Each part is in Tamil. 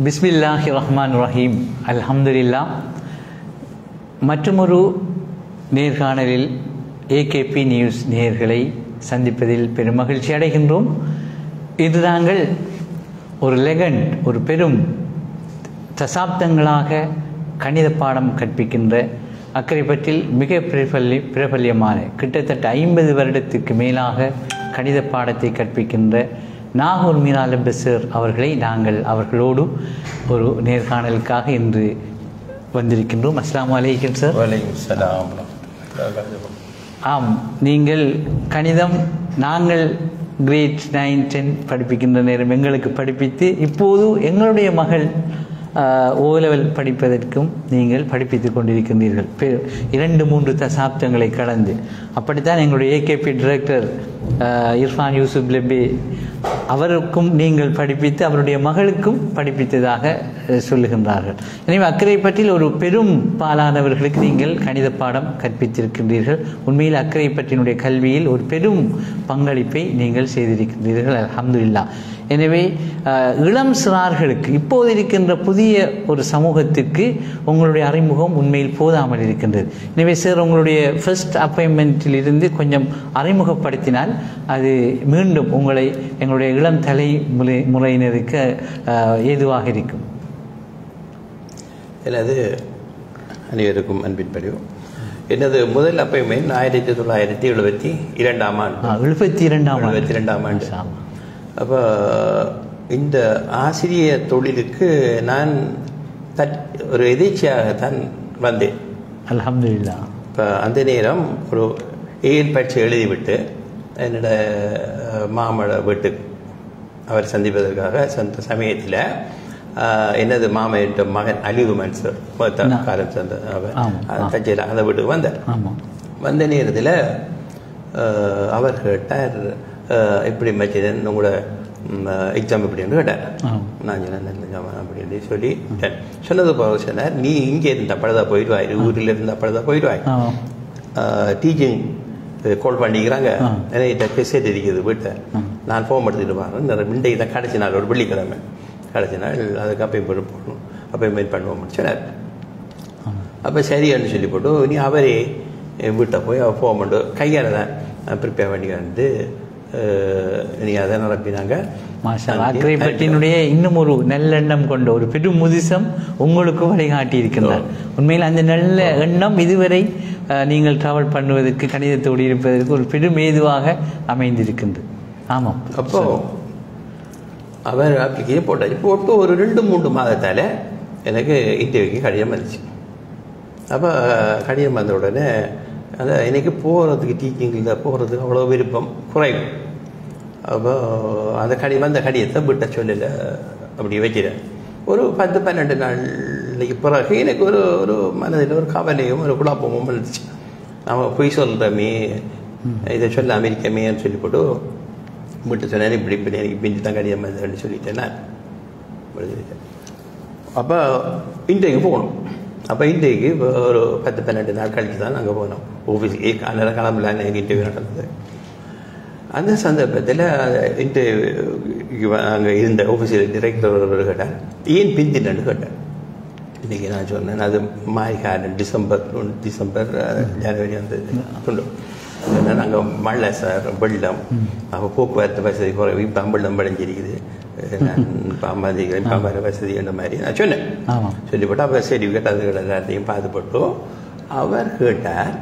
பிஸ்மில்லாஹிர்ரஹ்மானிர்ரஹீம். அல்ஹம்துலில்லாஹ். மற்றுமொரு நேர்காணலில் ஏகேபி நியூஸ் நேயர்களை சந்திப்பதில் பெரும் மகிழ்ச்சி அடைகின்றோம். இது நாங்கள் ஒரு லெகண்ட், ஒரு பெரும் தசாப்தங்களாக கணித பாடம் கற்பிக்கின்ற அக்கரைப்பற்றில் மிக பிரபல்யமான கிட்டத்தட்ட 50 வருடத்துக்கு மேலாக கணித பாடத்தை கற்பிக்கின்ற நாகூர் மீரால் பெசர் அவர்களை நாங்கள் அவர்களோடு ஒரு நேர்காணலுக்காக இன்று வந்திருக்கின்றோம். அஸ்ஸலாமு அலைக்கும் சார். வலைக்கும் ஸலாம். ஆம், நீங்கள் கணிதம் நாங்கள் கிரேட் 9, 10 படிப்பிக்கின்ற நேரம் எங்களுக்கு படிப்பித்து இப்போது எங்களுடைய மகள் ஓ லெவல் படிப்பதற்கும் நீங்கள் படிப்பித்து கொண்டிருக்கின்றீர்கள் 2-3 தசாப்தங்களை கடந்து. அப்படித்தான் எங்களுடைய ஏகேபி டைரக்டர் இர்ஃபான் யூசுப் லெபே அவருக்கும் நீங்கள் படிப்பித்து அவருடைய மகளுக்கும் படிப்பித்ததாக சொல்லுகின்றார்கள். எனவே அக்கரைப்பற்றில் ஒரு பெரும் பாலானவர்களுக்கு நீங்கள் கணித பாடம் கற்பித்திருக்கின்றீர்கள். உண்மையில் அக்கரைப்பற்றினுடைய கல்வியில் ஒரு பெரும் பங்களிப்பை நீங்கள் செய்திருக்கின்றீர்கள். அல்ஹம்துலில்லாஹ். எனவே இளம் சிறார்களுக்கு இப்போது இருக்கின்ற புதிய ஒரு சமூகத்திற்கு உங்களுடைய அறிமுகம் உண்மையில் போதாமல் இருக்கின்றது. எனவே சார், உங்களுடைய ஃபர்ஸ்ட் அப்பாயின்மெண்ட்டில் இருந்து கொஞ்சம் அறிமுகப்படுத்தினால் அது மீண்டும் உங்களை எங்களுடைய இளம் தலைமுறையினருக்கு ஏதுவாக இருக்கும். எனது அனைவருக்கும் அன்பின் படிவம். எனது முதல் அப்பாயின்மெண்ட் 1972ஆம் ஆண்டு. 72ஆம் ஆண்டு. அப்போ இந்த ஆசிரிய தொழிலுக்கு நான் ஒரு எதேச்சையாகத்தான் வந்தேன். அல்ஹம்துலில்லாஹ். இப்போ அந்த நேரம் ஒரு ஏஎல் பரீட்சை எழுதிவிட்டு என்னோட மாமோட வீட்டுக்கு அவர் சந்திப்பதற்காக சென்ற சமயத்தில் எனது மாமன் மகன் அலிகுமன் சார் காலம் சேர்ந்த தஞ்சையில் அந்த வீட்டுக்கு வந்தார். வந்த நேரத்தில் அவர் கேட்டார், எப்படி மச்சிதன் உங்களோட எக்ஸாம் எப்படின்னு கேட்டார். நான் சொன்னேன் நல்ல ஜாமான் அப்படின்னு சொல்லி சொன்னது போக சொன்னார், நீ இங்கே இருந்த பழுதா போயிடுவாய், ஊரில் இருந்த பழுதா போயிடுவாய், டீச்சிங் கால் பண்ணிக்கிறாங்க, நிறைய கெசேட் இருக்குது வீட்டை, நான் ஃபோன் எடுத்துகிட்டு வரேன், இன்றைக்கு தான் கடைசி நாள், ஒரு வெள்ளிக்கிழமை கடைசி நாள், அதுக்கு அப்பாயின்மெண்ட் பண்ணுவோம்னு சொன்னார். அப்போ சரியான்னு சொல்லி போட்டு நீ அவரே வீட்டை போய் அவர் ஃபோன் பண்ணிட்டு கையால் தான் ப்ரிப்பேர் பண்ணி வந்து நீ அதை நிரப்பினாங்க. அக்கரைப்பற்றினுடைய இன்னும் ஒரு நல்லெண்ணம் கொண்ட ஒரு பெரும் முதிசம் உங்களுக்கு வழிகாட்டி இருக்கின்றார். உண்மையில் அந்த நல்ல எண்ணம் இதுவரை நீங்கள் டிராவல் பண்ணுவதற்கு, கணிதத்தோடு இருப்பதற்கு ஒரு பெரும் ஏதுவாக அமைந்திருக்கின்றது. ஆமாம். அப்போ அவர் அப்ளிகேஷன் போட்டு ஒரு 2-3 மாதத்தால் எனக்கு இன்டர்வியூக்கு கடிதம் வந்துச்சு. அப்போ கடிதம் வந்த உடனே அதான் எனக்கு போகிறதுக்கு டீச்சிங்கில் போகிறதுக்கு அவ்வளோ விருப்பம் குறைவு. அப்போ அந்த கடிதத்தை விட்ட சொல்லலை, அப்படி வச்சிட்டேன். ஒரு 10-12 நாளைக்கு பிறகு எனக்கு ஒரு மனதில் ஒரு கவலையும் ஒரு குழப்பமும் வந்துச்சு. நம்ம பொய் சொல்கிறோமே, இதை சொல்ல அமெரிக்கமேன்னு சொல்லி போட்டு விட்டு சொன்னேன். இப்படி எனக்கு பிஞ்சு தான் கடிதம் வந்தேன்னு சொல்லிட்டேன் நான். அப்போ இன்றைக்கு போகணும். அப்போ இன்றைக்கு ஒரு 10-12 நாள் கழித்து தான் நாங்கள் போனோம் ஆஃபீஸுக்கு. அன்றைய கிளம்பலான்னு எனக்கு இன்டர்வியூ நடந்தது. அந்த சந்தர்ப்பத்தில் இன்டர்வியூ அங்கே இருந்த ஆஃபீஸில் டிரெக்டர் கேட்டார், ஏன் பிந்தின்னு கேட்டார். இன்றைக்கி நான் சொன்னேன், அது மாரிக்காரன் டிசம்பர் ஜனவரி வந்து கொண்டு சொன்னேன், நாங்கள் மழை சார், வெள்ளம், அப்போ போக்குவரத்து வசதி குறைவு, இப்போ வெள்ளம் படைஞ்சிருக்குது, நான் பாம்பாதி வசதி என்ற மாதிரி நான் சொன்னேன். சொல்லிப்போட்டு அப்போ சர்டிஃபிகேட் அதுகள் எல்லாத்தையும் பார்த்து போட்டு அவர் கேட்டார்,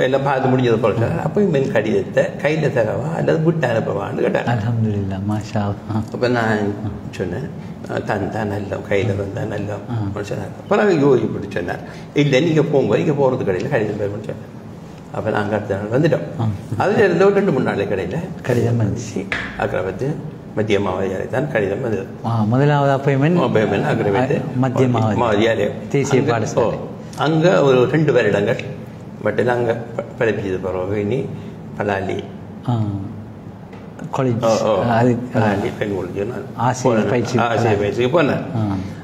எல்லாம் பார்த்து முடிஞ்சது போல சார், அப்போ மென் கடிதத்தை கையில் தரவா அல்லது விட்டு அனுப்பவான்னு கேட்டார். அல்ஹம்துலில்லாஹ், மாஷா அல்லாஹ். அப்போ நான் சொன்னேன், தான் நல்லம், கையில் வந்தால் நல்லம் சொன்னார். பிறகு யோசிப்பட்டு சொன்னார், இல்லை நீங்கள் போங்க, நீங்கள் போகிறது கடையில் கடிதம் போயிருன்னு சொன்னேன். அப்போ நாங்கள் அடுத்த நாள் வந்துட்டோம். அதில் இருந்த ஒரு 2-3 நாள் கடையில் கடிதம் வந்துச்சு. அக்கரைப்பத்து மத்திய மாவதியாலே தான் கடிதம் வந்தது. முதலாவது அப்பாயின்மெண்ட் அக்கரைப்பத்து மத்திய மாவதியாலே தேசிய பாடசாலை. அங்கே ஒரு 2 வருடங்கள் பட்டில் அங்கே படிப்பிச்சது பிறகு இனி பலாலி காலேஜ், பலாலி பெண்களுக்கு ஆசிரியர் பயிற்சிக்கு போனேன்.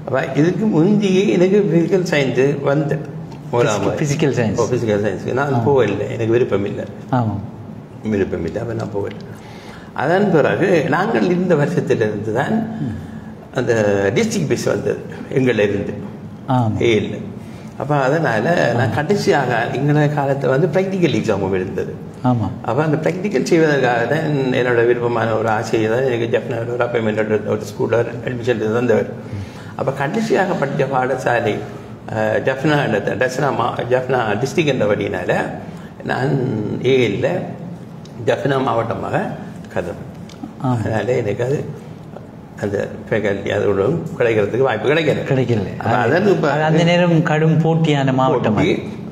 அப்போ இதுக்கு முந்தையே எனக்கு ஃபிசிக்கல் சயின்ஸு வந்தேன். ஃபிசிக்கல் சயின்ஸுக்கு நான் போகல, எனக்கு விருப்பம் இல்லை. அப்போ நான் போகல. அதன் பிறகு நாங்கள் இருந்த வருஷத்திலிருந்து தான் அந்த டிஸ்ட்ரிக்ட் பஸ் வந்தது எங்களிருந்து ஏழு. அப்போ அதனால் நான் கடைசியாக எங்களை காலத்தில் வந்து ப்ராக்டிக்கல் எக்ஸாமும் இருந்தது. அப்போ அந்த ப்ராக்டிக்கல் செய்வதற்காக தான் என்னோட விருப்பமான ஒரு ஆசையை தான் எனக்கு ஜப்னாவில் ஒரு அப்பாயின்மெண்ட் ஒரு ஸ்கூலில் அட்மிஷன் தந்தவர். அப்போ கடைசியாக படித்த பாடசாலை ஜப்னா டிஸ்ட்ரிக்ட் என்றபடினால நான் ஏழில் ஜப்னா மாவட்டமாக கதம். அதனால் எனக்கு அது அந்த ஃபேக்கல்ட்டி அதோட கிடைக்கிறதுக்கு வாய்ப்பு கிடைக்கல. அதாவது இப்போ அந்த நேரம் கடும் போட்டியான மாவட்டம்.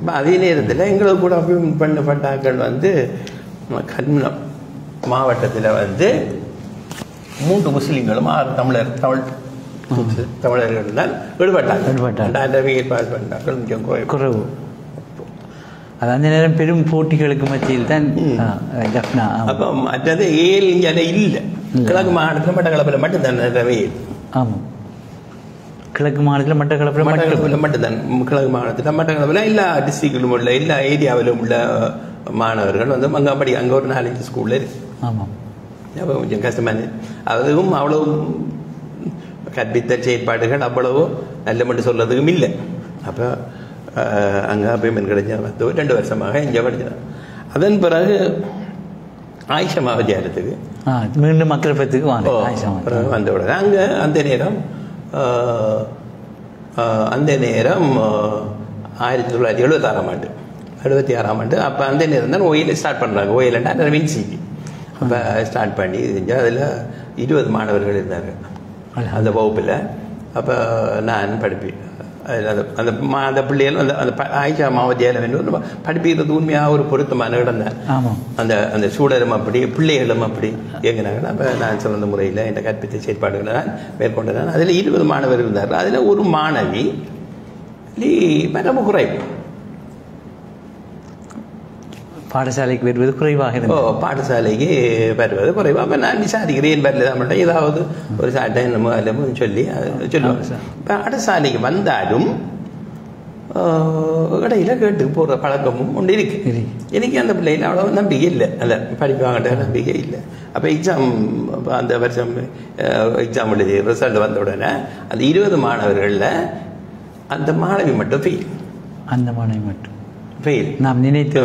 இப்போ அதே நேரத்தில் எங்களுக்கு கூட பண்ணப்பட்டாக்கள் வந்து கன்மனம் மாவட்டத்தில் வந்து 3 முஸ்லீம்களும் 6 தமிழர்கள் தான் விடுபட்டார்கள். குறைவு. அது அந்த நேரம் பெரும் போட்டிகளுக்கு மத்தியில் தான் ஜப்னா. அப்போ மற்றது ஏழு இங்கே இல்லை. கிழக்கு மாநிலத்தில் மட்டக்களப்பில் மட்டும்தான் ரவையில். ஆமாம், கிழக்கு மாநிலத்தில் மட்டக்களப்பில் மட்டும்தான். கிழக்கு மாநிலத்தில் மட்டக்களப்பில் எல்லா டிஸ்ட்ரிக்டிலும் உள்ள எல்லா ஏரியாவிலும் உள்ள மாணவர்கள் வந்து அங்கே ஒரு 4-5 ஸ்கூலில் இருக்கு. ஆமாம், அப்போ கொஞ்சம் கஷ்டமாக அதுவும் அவ்வளவு கற்பித்தல் செயற்பாடுகள் அவ்வளவோ நல்ல மட்டும் சொல்றதுக்கும் இல்லை. அப்போ அங்கே அப்பாயின்மெண்ட் கிடைச்ச வந்து 2 வருஷமாக இங்கே படித்தேன். அதன் பிறகு ஆயிஷா வித்தியாலயத்துக்கு மீண்டும் மக்களத்துக்கு வந்த உடனே அங்கே அந்த நேரம் 1976 ஆண்டு அப்போ அந்த நேரம் தான் ஓயில் ஸ்டார்ட் பண்ணுறாங்க. ஓயில்ண்டா வின்சிக்கு அப்போ ஸ்டார்ட் பண்ணி செஞ்சால் அதில் 20 மாணவர்கள் இருந்தாங்க அந்த வகுப்பில். அப்போ நான் படிப்பேன். அந்த பிள்ளைகள் அந்த ஆயிஷா வித்தியாலயம் படிப்பிக்கிறது உண்மையாக ஒரு பொருத்தமான இடம் தான். அந்த அந்த சூழலும் அப்படி பிள்ளைகளும் அப்படி இயங்கினாங்க. அப்போ நான் சிறந்த முறையில் என்ற கற்பித்த செயற்பாடுகளை நான் மேற்கொண்டேன். அதில் 20 மாணவர்கள் இருந்தார்கள். அதில் ஒரு மாணவி மரபு குறைவு, பாடசாலைக்கு வருவது குறைவாக இருந்தது. பாடசாலைக்கு வருவது குறைவு. அப்போ நான் விசாரிக்கிறேன் வரல தான் மட்டும் ஏதாவது ஒரு சாட்டை என்னமோ அல்லமோ சொல்லி சொல்லுவாங்க. பாடசாலைக்கு வந்தாலும் இடையில கேட்டு போகிற பழக்கமும் ஒன்று இருக்கு. எனக்கு அந்த பிள்ளைகள் அவ்வளோ நம்பிக்கை இல்லை, அல்ல படிப்பாங்கிட்ட நம்பிக்கை இல்லை. அப்போ எக்ஸாம் அந்த வருஷம் எக்ஸாம் எழுதி ரிசல்ட் வந்த உடனே அந்த 20 மாணவர்களில் அந்த மாணவி மட்டும் ஃபெயில். அந்த மாணவி மட்டும் ஃபெயில். நாம் நினைத்து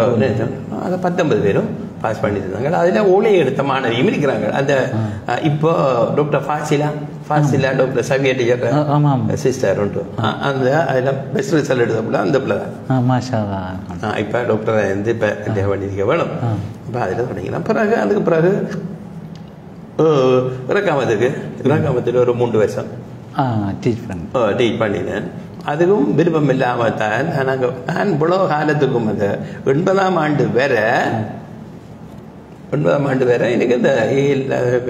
அதை 19 பேரும் பாஸ் பண்ணியிருந்தாங்க. அதில் ஓலை எடுத்த மாணவியும் இருக்கிறாங்க. அந்த இப்போ டாக்டர் ஃபாசிலா டாக்டர் சவியா டீச்சர் சிஸ்டர் உண்டு. அந்த அதில் பெஸ்ட் ரிசல்ட் எடுத்த பிள்ளை அந்த பிள்ளை தான். இப்போ டாக்டரை வந்து இப்போ பண்ணியிருக்க வேணும். இப்போ அதில் தொடங்கிக்கலாம். பிறகு அதுக்கு பிறகு இறக்காமத்துக்கு ஒரு 3 வருஷம் டீச் பண்ணினேன். அதுவும் விருப்பம் இல்லாமல் தான் நான் இவ்வளோ காலத்துக்கும் அந்த 9ஆம் ஆண்டு வர எனக்கு இந்த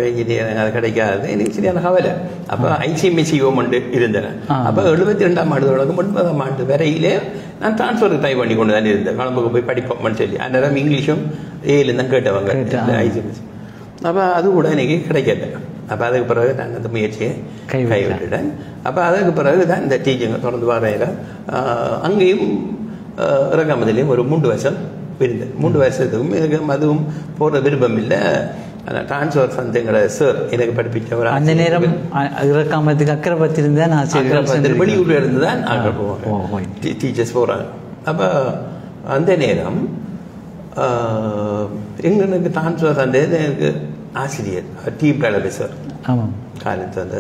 இன்ஜினியரிங் அது கிடைக்காது. எனக்கு சரியான கவலை. அப்போ ஐசிஎம்எஸ்சிஓம் ஒன்று இருந்தேன். அப்போ 72ஆம் ஆண்டு தொடங்கும் 9ஆம் ஆண்டு வரையிலே நான் டிரான்ஸ்ஃபருக்கு ட்ரை பண்ணி கொண்டு தான் இருந்தேன். கொழம்புக்கு போய் படிப்போம்னு சொல்லி அந்நேரம் இங்கிலீஷும் ஏழு தான் கேட்டவங்க ஐசிஎம்எஸ்சி. அப்போ அது கூட எனக்கு கிடைக்கல. அப்போ அதுக்கு பிறகு நான் அந்த முயற்சியை கைவிட்டுட்டேன். அப்போ அதுக்கு பிறகு தான் இந்த டீச்சிங்கை தொடர்ந்து வர அங்கேயும் இறக்காமதிலையும் ஒரு 3 வருஷம் இருந்தேன். 3 வருஷத்துக்கும் எனக்கு அதுவும் போகிற விருப்பம் இல்லை. ஆனால் டிரான்ஸ்ஃபர் வந்து எங்களோட சார் எனக்கு படிப்பிச்சவர் அந்த நேரம் இறக்காமத்துக்கு அக்கரைப்பத்திருந்தேன் வெளியூரில் இருந்து தான் நாங்கள் போவாங்க, டீச்சர்ஸ் போகிறாங்க. அப்போ அந்த நேரம் எங்களுக்கு டிரான்ஸ்ஃபர் அந்த எனக்கு ஆசிரியர் டீம் கலவை சார் காலேஜ் வந்து.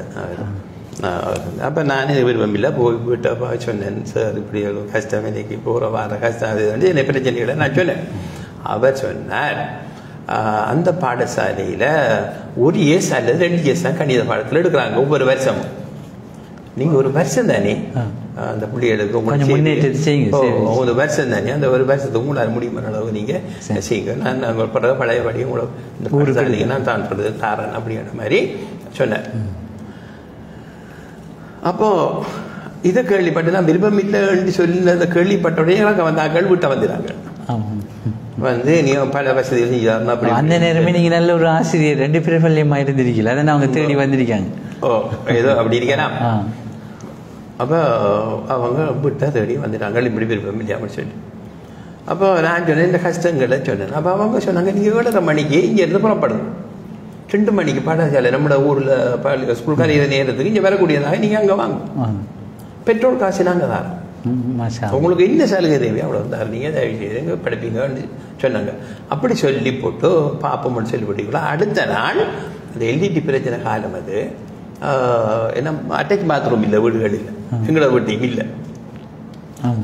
அப்போ நானே விருப்பம் இல்லை போய்விட்டப்போ சொன்னேன், சார் இப்படி கஷ்டம் இன்னைக்கு போகிற வார கஷ்டம் அது வந்து என்னை பிரச்சனைகளை நான் சொன்னேன். அவர் சொன்னார், அந்த பாடசாலையில் 1 இயர்ஸ் அல்லது 2 இயர்ஸ் தான் கணித பாடத்தில் எடுக்கிறாங்க ஒவ்வொரு வருஷமும். நீங்கள் ஒரு வருஷம் தானே அந்த பிள்ளைகளுக்கு ஒரு வருஷம் தானே, அந்த ஒரு வருஷத்துக்கு உங்களால் முடியுமான அளவு நீங்கள் செய்யுங்க. நான் பிறகு பழையபடி உங்களை இந்த பாடசாலைக்கு நான் தான் சொல்றது தாரன் அப்படிங்கிற மாதிரி சொன்னேன். அப்போ இதை கேள்விப்பட்டு நான் விருப்பம் இல்லைன்னு சொல்லி அந்த கேள்விப்பட்ட உடனே எனக்கு வந்தாக்கள் வீட்டை வந்துடுறாங்க. வந்து நீ பல வசதிகள் செஞ்சாருன்னா அப்படி அந்த நேரமே நீங்க நல்ல ஒரு ஆசிரியர் 2 பிரபல்யமா இருந்திருக்கீங்க, அதை அவங்க தேடி வந்திருக்காங்க. ஏதோ அப்படி இருக்கேனா. அப்போ அவங்க வீட்டை தேடி வந்துட்டாங்க, இப்படி விருப்பம் இல்லையாமல் சொல்லி. அப்போ நான் சொன்னேன் இந்த கஷ்டங்களை சொன்னேன். அப்போ அவங்க சொன்னாங்க, நீங்கள் 7:30 மணிக்கு இங்கேருந்து புறப்படணும். 2 மணிக்கு பாடசாலை நம்ம ஊரில் ஸ்கூல் கரையிற நேரத்துக்கு இங்கே வரக்கூடியதாக நீங்கள் அங்கே வாங்க. பெட்ரோல் காசு நாங்கள் தான் உங்களுக்கு என்ன சலுகை தேவை அவ்வளோ தான் நீங்கள் தயவு செய்து படிப்பீங்கன்னு சொன்னாங்க. அப்படி சொல்லி போட்டு பாப்போம்னு சொல்லி போட்டீங்களா. அடுத்த நாள் அந்த எல்இடி பிரச்சனை காலம் அது ஏன்னா அட்டாச் பாத்ரூம் இல்லை வீடுகளில், எங்களோட வீட்டையும் இல்லை.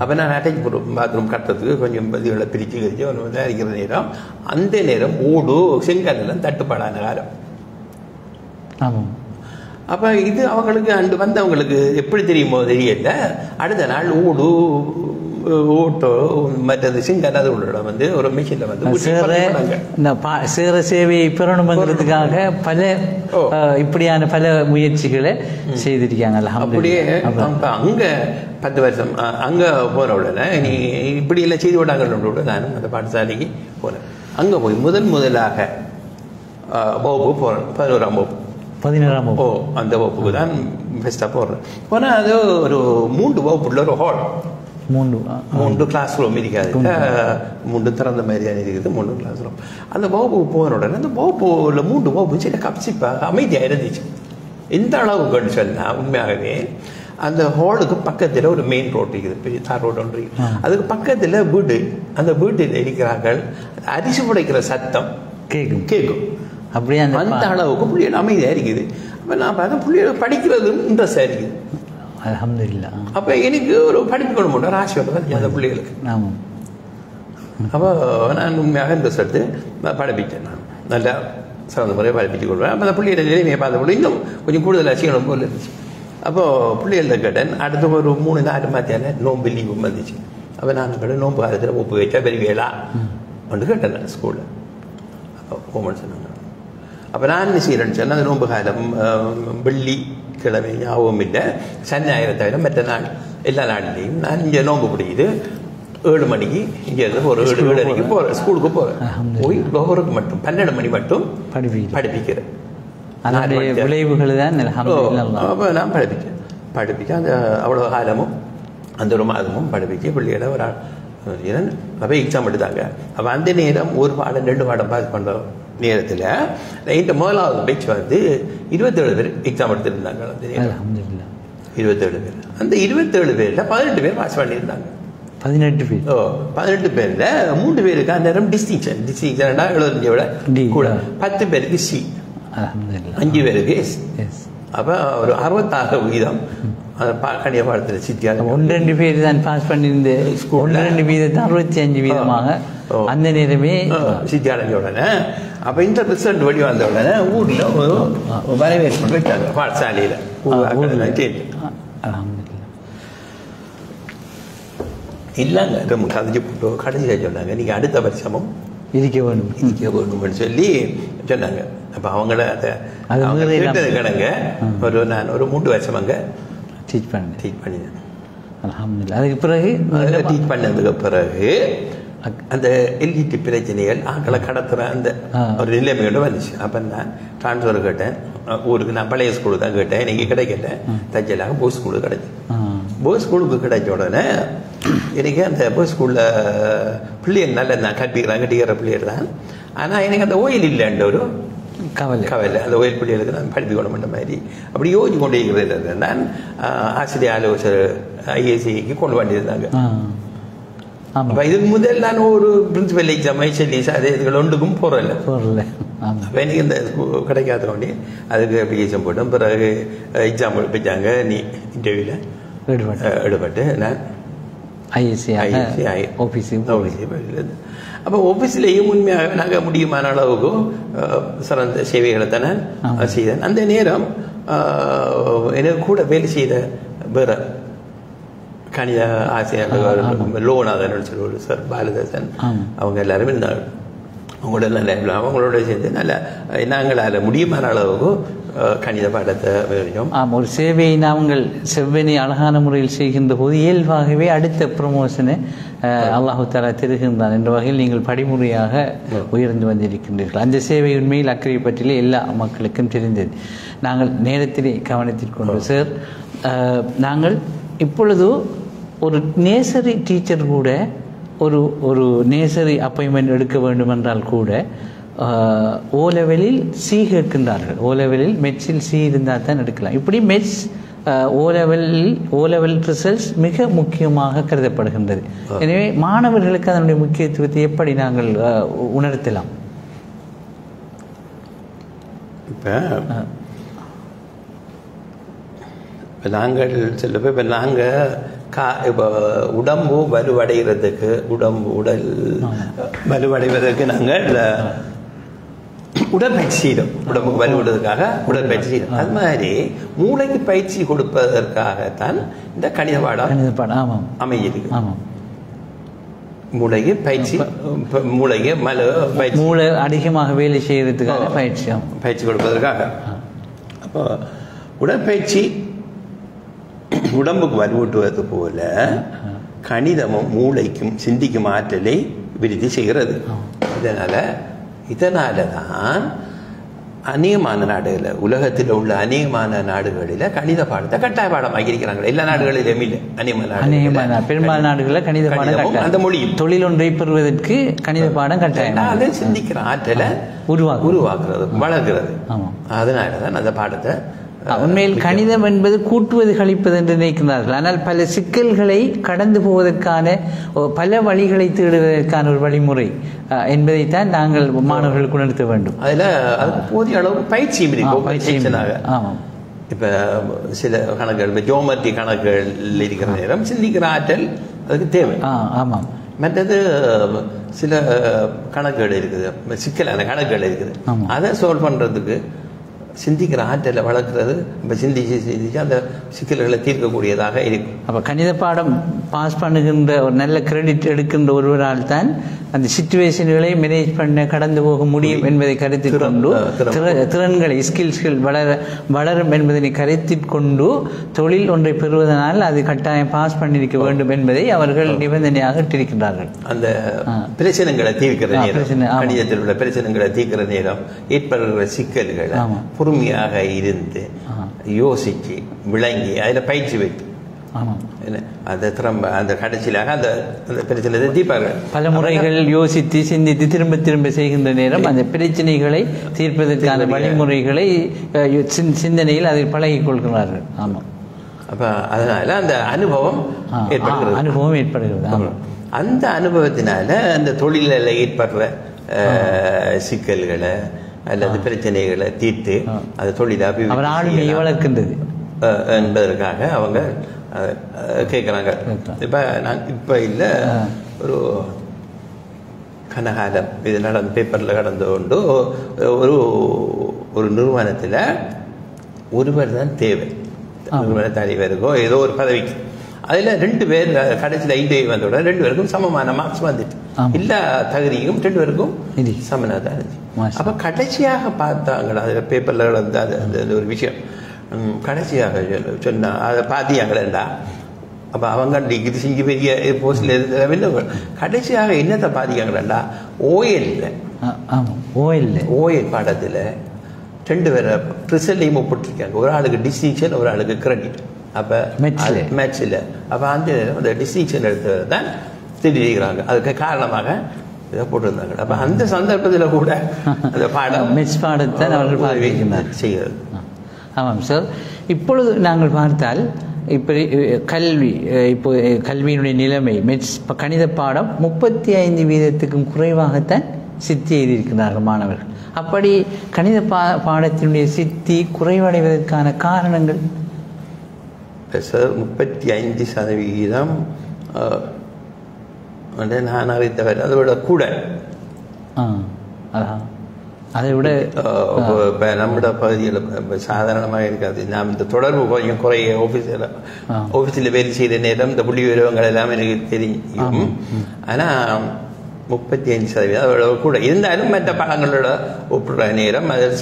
அப்போ நான் அட்டாச் பாத்ரூம் கட்டுறதுக்கு கொஞ்சம் பதிகளை பிரித்து கழிச்சு ஒன்று இருக்கிற நேரம், அந்த நேரம் ஓடு செங்கல்லாம் தட்டுப்பாடான காலம். அப்போ இது அவங்களுக்கு அண்டு வந்தவங்களுக்கு எப்படி தெரியுமோ தெரியல. அடுத்த நாள் ஓடு ஓட்டோ மற்றது சிங்கல் அது உள்ள வந்து ஒரு மிஷினில் வந்து சேர சேவையை பெறணுங்கிறதுக்காக பல இப்படியான பல முயற்சிகளை செய்திருக்காங்க. அப்படியே அங்கே 10 வருஷம் அங்கே போன உடனே நீ இப்படி எல்லாம் செய்து விடாங்க. நானும் அந்த பாடசாலைக்கு போனேன். அங்கே போய் முதலாக வகுப்பு போகிறேன். 11ஆம் வகுப்பு 11ஆம் வகுப்பு. அந்த வகுப்புக்கு தான் பெஸ்ட்டாக போடுறேன். போனால் அது ஒரு 3 வகுப்புள்ள ஒரு ஹால், 3 கிளாஸ் ரூம் இருக்காது, 3 திறந்த மாதிரியான இருக்குது, 3 கிளாஸ் ரூம். அந்த வகுப்புக்கு போன உடனே அந்த வகுப்புல 3 வகுப்பு சில கப்சிப்பாக அமைதியாக இருந்துச்சு. எந்த அளவுக்குன்னு சொன்னால் உண்மையாகவே அந்த ஹாலுக்கு பக்கத்தில் ஒரு மெயின் ரோடு இருக்குது, பெரிய தார் ரோடு ஒன்று. அதுக்கு பக்கத்தில் வீடு, அந்த வீட்டில் இருக்கிறார்கள் அரிசி புடைக்கிற சத்தம் கேட்கும். அப்படியே அந்த அளவுக்கு பிள்ளைகள் அமைதியாக இருக்குது. அப்போ நான் பார்த்தா பிள்ளைகள் படிக்கிறதும் இன்ட்ரெஸ்டாக இருக்குது. அல்ஹம்துலில்லாஹ். அப்போ எனக்கு ஒரு படிப்புக்கணும் ஒரு ஆசை வந்து அந்த பிள்ளைகளுக்கு. அப்போ நான் உண்மையாக இன்ட்ரெஸ்ட் எடுத்து படிப்பிட்டேன். நான் நல்லா சிறந்த முறையை படிப்பிச்சு கொள்வேன். அப்போ அந்த பிள்ளைகளை நிலைமையை பார்த்த இன்னும் கொஞ்சம் கூடுதல் செய்யணும் போல இருந்துச்சு. அப்போது பிள்ளைகள்ட்ட கேட்டேன். அடுத்த ஒரு 3-4 மாத்தியான நோம்பு லீவு வந்துச்சு. அப்போ நான் கேட்டேன், நோம்பு காலத்தில் ஒப்பு வச்சா பெரியவேளா ஒன்று கேட்டேன் நான் ஸ்கூலில். அப்போ போமன்னு சொன்னாங்க. அப்போ நான் என்ன செய்கிறேன்னு சொன்னால் அந்த நோம்பு காலம் வெள்ளி கிழமை ஞாபகம் இல்லை, சனி ஞாயிறு தவிர மற்ற நாள் எல்லா நாள்லேயும் நான் இங்கே நோம்பு பிடிக்குது 7 மணிக்கு இங்கே இருந்து ஒரு 7:30 போகிறேன், ஸ்கூலுக்கு போகிறேன். போய் லோகருக்கு மட்டும் 12 மணி மட்டும் படிப்பிக்கிறேன். விளைவுகள் தான். அப்போ நான் படிப்பிக்க அந்த அவ்வளோ காலமும் அந்த ஒரு மாதமும் படிப்பிக்க பிள்ளைகளை ஒரு ஆள் அப்போ எக்ஸாம் எடுத்தாங்க. அப்போ அந்த நேரம் ஒரு பாடம் 2 பாடம் பாஸ் பண்ணுற நேரத்தில் இந்த முதலாவது பேட்ச் வந்து 27 பேர் எக்ஸாம் எடுத்துருந்தாங்க. அந்த நேரம் 27 பேர். அந்த 27 பேரில் 18 பேர் பாஸ் பண்ணியிருந்தாங்க. 18 பேர். 18 பேரில் 3 பேருக்கு அந்த நேரம் டிஸ்டிங்ஷன் 75 விட கூட 10 பேருக்கு சி, 5 பேருக்கு எஸ். அப்போ ஒரு 66% கணித பாடத்தில் சித்தியாக 1-2 பேர் தான் பாஸ் பண்ணியிருந்த ஸ்கூல் 2 வீதம் 65% அந்த நேரமே சித்தி அடைஞ்ச உடனே அப்போ இந்த ரிசல்ட் வழி வந்த உடனே ஊரில் வரவேற்பு வச்சாங்க பாடசாலையில். இல்லைங்க கதைச்சு போட்டு கடைசியாக சொன்னாங்க, நீங்கள் அடுத்த வருஷமும் இருக்க வேணும்னு சொல்லி சொன்னாங்க. அப்போ அவங்கள அதை கிடங்க நான் ஒரு 3 வருஷம் அங்கே டீச் பண்ணினேன். அல்ஹம்துலில்லாஹ். அதுக்கு பிறகு டீச் பண்ணதுக்கு பிறகு அந்த எல்இடி பிரச்சனைகள் ஆக்களை கடத்துகிற அந்த ஒரு நிலைமையோட வந்துச்சு. அப்போ நான் ட்ரான்ஸ்ஃபர் கேட்டேன் ஊருக்கு. நான் பழைய ஸ்கூலுக்கு தான் கேட்டேன், எனக்கு கிடைக்கட்டேன். தச்சலாக போஸ் ஸ்கூலுக்கு கிடைச்சி. போஸ் ஸ்கூலுக்கு கிடைச்ச உடனே எனக்கு அந்த போஸ் ஸ்கூலில் பிள்ளைகள் நல்லா நான் கட்டிக்கிற பிள்ளைகள் தான். ஆனால் எனக்கு அந்த ஓயில் இல்லைன்ற ஒரு கவலை. அந்த ஓயில் பிள்ளைகளுக்கு நான் படிப்பிக்கணும்ன்ற மாதிரி அப்படி யோசிச்சு கொண்டே இருக்கிறது. நான் ஆசிரியர் ஆலோசகர் ஐஏசிக்கு கொண்டு வேண்டியிருந்தாங்க. அப்போ இதுக்கு முதல் நான் ஒரு பிரின்சிபல் எக்ஸாம் ஐசிஎல்இஸ் அது இதுகள் ஒன்றுக்கும் போகிறதில்ல. அப்போ எனக்கு இந்த கிடைக்காத உடனே அதுக்கு அப்ளிகேஷன் போட்டோம். பிறகு எக்ஸாம் வச்சாங்க, நீ இன்டர்வியூவில் ஈடுபட்டு நான் ஐஎஸ்சி அப்போ ஆஃபீஸ்லேயும் உண்மையாக நாங்கள் முடியுமான அளவுக்கு சிறந்த சேவைகளை தானே செய்தேன். அந்த நேரம் எனக்கு கூட வேலை செய்த வேறு கணித ஆசிரியர் லோனாதன் சொல்லி சார் பாலதாசன் அவங்க எல்லாருமே இருந்தாங்க. அவங்களோட சேர்ந்து நல்ல நாங்கள் முடியுமான அளவுக்கு கணித பாடத்தை வரையும் ஒரு சேவையை நாங்கள் செவ்வனி அழகான முறையில் செய்கின்ற போது இயல்பாகவே அடுத்த ப்ரமோஷனை அல்லாஹு தஆலா தருகின்றான் என்ற வகையில் நீங்கள் படிமுறையாக உயர்ந்து வந்திருக்கின்றீர்கள். அந்த சேவை உண்மையில் அக்கறை பற்றிலே எல்லா மக்களுக்கும் தெரிந்தது. நாங்கள் நேரத்திலே கவனத்திற்கொண்டு சார், நாங்கள் இப்பொழுது ஒரு நேசரி டீச்சர் கூட ஒரு நேசரி அப்பாயின்மெண்ட் எடுக்க வேண்டும் என்றால் கூட ஓ லெவலில் சி கேட்கின்றார்கள். ஓ லெவலில் மெட்ஸில் சி இருந்தால் தான் எடுக்கலாம். இப்படி மெட்ஸ் ஓ லெவல் ரிசல்ட்ஸ் மிக முக்கியமாக கருதப்படுகின்றது. எனவே மாணவர்களுக்கு அதனுடைய முக்கியத்துவத்தை எப்படி நாங்கள் உணர்த்தலாம்? இப்போ நாங்கள் சில பேர் இப்போ நாங்கள் இப்போ உடம்பு வலுவடைகிறதுக்கு உடல் வலுவடைவதற்கு நாங்கள் உடற்பயிற்சி செய்கிறோம். உடம்புக்கு வலுவிடுறதுக்காக உடற்பயிற்சி செய்கிறோம். அது மாதிரி மூளைக்கு பயிற்சி கொடுப்பதற்காகத்தான் இந்த கணித பாடம் அமைஞ்சிருக்கு. மூளைக்கு பயிற்சி, மூளைக்கு மூளை அதிகமாக வேலை செய்யறதுக்காக பயிற்சி கொடுப்பதற்காக. அப்போ உடற்பயிற்சி உடம்புக்கு வலுவூட்டுவது போல கணிதமும் மூளைக்கும் சிந்திக்கும் ஆற்றலை விருத்தி செய்கிறது. இதனால தான் அநேகமான நாடுகளில், உலகத்தில் உள்ள அநேகமான நாடுகளில் கணித பாடத்தை கட்டாய பாடம் ஆகியிருக்கிறாங்க. எல்லா நாடுகளிலும் இல்லை, பெரும்பாலான நாடுகளில் கணித பாடம் அந்த மொழியில் தொழில் ஒன்றை பெறுவதற்கு கணித பாடம் கட்டாயம். சிந்திக்கிற ஆற்றலை உருவாக்குறது, வளர்க்கிறது. அதனால தான் அந்த பாடத்தை உண்மையில் கணிதம் என்பது கூட்டுவது கழிப்பது என்று நினைக்கிறார்கள். ஆனால் பல சிக்கல்களை கடந்து போவதற்கான பல வழிகளை தேடுவதற்கான ஒரு வழிமுறை என்பதைத்தான் நாங்கள் மாணவர்களுக்கு உணர்த்த வேண்டும். அதில் போதிய அளவு பயிற்சி இப்போ சில கணக்குகள், இப்போ ஜியோமெட்ரி கணக்குகள் இருக்கிற நேரம் சிந்திக்கிற ஆற்றல் அதுக்கு தேவை. ஆமாம். மற்றது சில கணக்குகள் இருக்குது, சிக்கலான கணக்குகள் இருக்குது, அதை சால்வ் பண்ணுறதுக்கு சிந்திக்கிற ஆற்றலை வளர்க்குறது. இப்போ சிந்திச்சு அந்த சிக்கல்களை தீர்க்கக்கூடியதாக இருக்கும். அப்போ கணித பாடம் பாஸ் பண்ணுகின்ற ஒரு நல்ல கிரெடிட் எடுக்கின்ற ஒருவரால் தான் அந்த சிச்சுவேஷன்களை மேனேஜ் பண்ண கடந்து போக முடியும் என்பதை கருத்தில் கொண்டு, திறன்களை ஸ்கில்ஸ்கள் வளரும் என்பதனை கருத்தில் கொண்டு தொழில் ஒன்றை பெறுவதனால் அது கட்டாயம் பாஸ் பண்ணியிருக்க வேண்டும் என்பதை அவர்கள் நிபந்தனையாக இட்டிருக்கிறார்கள். அந்த பிரச்சனைகளை தீர்க்கிற நேரம், கணிதத்தில் உள்ள பிரச்சனைகளை தீர்க்கிற நேரம் ஏற்படுகிற சிக்கல்களை பொறுமையாக இருந்து யோசிச்சு விளங்கி அதில் பயிற்சி வைத்து அந்த திரும்ப அந்த கடைசியாக அந்த பிரச்சனை தீர்ப்பார்கள். பல முறைகள் யோசித்து சிந்தித்து திரும்ப திரும்ப செய்கின்ற நேரம் அந்த பிரச்சனைகளை தீர்ப்பதற்கான வழிமுறைகளை சிந்தனையில் அதை பழகிக் கொள்கிறார்கள். ஆமாம். அப்போ அதனால அந்த அனுபவம் ஏற்படுகிறது. அந்த அனுபவத்தினால அந்த தொழிலில் ஏற்படுற சிக்கல்களை அல்லது பிரச்சனைகளை தீர்த்து அது தொழிலாக வளர்க்கின்றது என்பதற்காக அவங்க கேட்குறாங்க. இப்போ இல்லை, ஒரு கனகாலம் இது பேப்பரில் கடந்து கொண்டு ஒரு நிறுவனத்தில் ஒருவர் தான் தேவை, நிறுவன தலைவருக்கோ ஏதோ ஒரு பதவிக்கு. அதில் 2 பேர் கடைசியில் இன்டர்வியூ வந்தோட 2 பேருக்கும் சமமான மார்க்ஸ் வந்துட்டு எல்லா தகுதியும் 2 பேருக்கும் சமனாக தான் இருந்துச்சு. அப்போ கடைசியாக பார்த்தாங்களா அதில் பேப்பரில் கடந்து அது ஒரு விஷயம் கடைசியாக சொன்னா அதை பார்த்தியாங்களேண்டா. அப்போ அவங்க டிகிரி செஞ்சு பெரிய போஸ்டில் இருந்த கடைசியாக என்னத்தை பார்த்தியாங்களேண்டா, ஓஎல் பாடத்தில் 2 பேரை ரிசல்ட்டையும் ஒப்பிட்டுருக்காங்க. ஒரு ஆளுக்கு டிஸ்டிங்ஷன், ஒரு ஆளுக்கு கிரெடிட். அப்போ மேட்ச்சில் அப்போ அந்த டிஸ்டிங்ஷன் எடுத்தது தான் தெரிவிக்கிறாங்க. அதுக்கு காரணமாக இதை போட்டிருந்தாங்க. அப்போ அந்த சந்தர்ப்பத்தில் கூட அந்த பாடம் பாடத்தை அவர்கள் செய்கிறது. ஆமாம் சார். இப்பொழுது நாங்கள் பார்த்தால் இப்போ கல்வியினுடைய நிலைமை கணித பாடம் 35% குறைவாகத்தான் சித்தி எழுதியிருக்கிறார்கள் மாணவர்கள். அப்படி கணித பாடத்தினுடைய சித்தி குறைவடைவதற்கான காரணங்கள் சார் 35% நான் அறிந்தவர் அதை விட கூட. அதை விட இப்போ நம்மளோட பகுதியில் சாதாரணமாக இருக்காது. நாம் இந்த தொடர்பு கொஞ்சம் குறைய ஆஃபீஸில் வேலை செய்கிற நேரம் இந்த புள்ளி விவரங்கள் எல்லாம் எனக்கு தெரியும். ஆனால் 35% அதோட கூட இருந்தாலும் மற்ற பாடங்களோட ஒப்புற நேரம் அதில்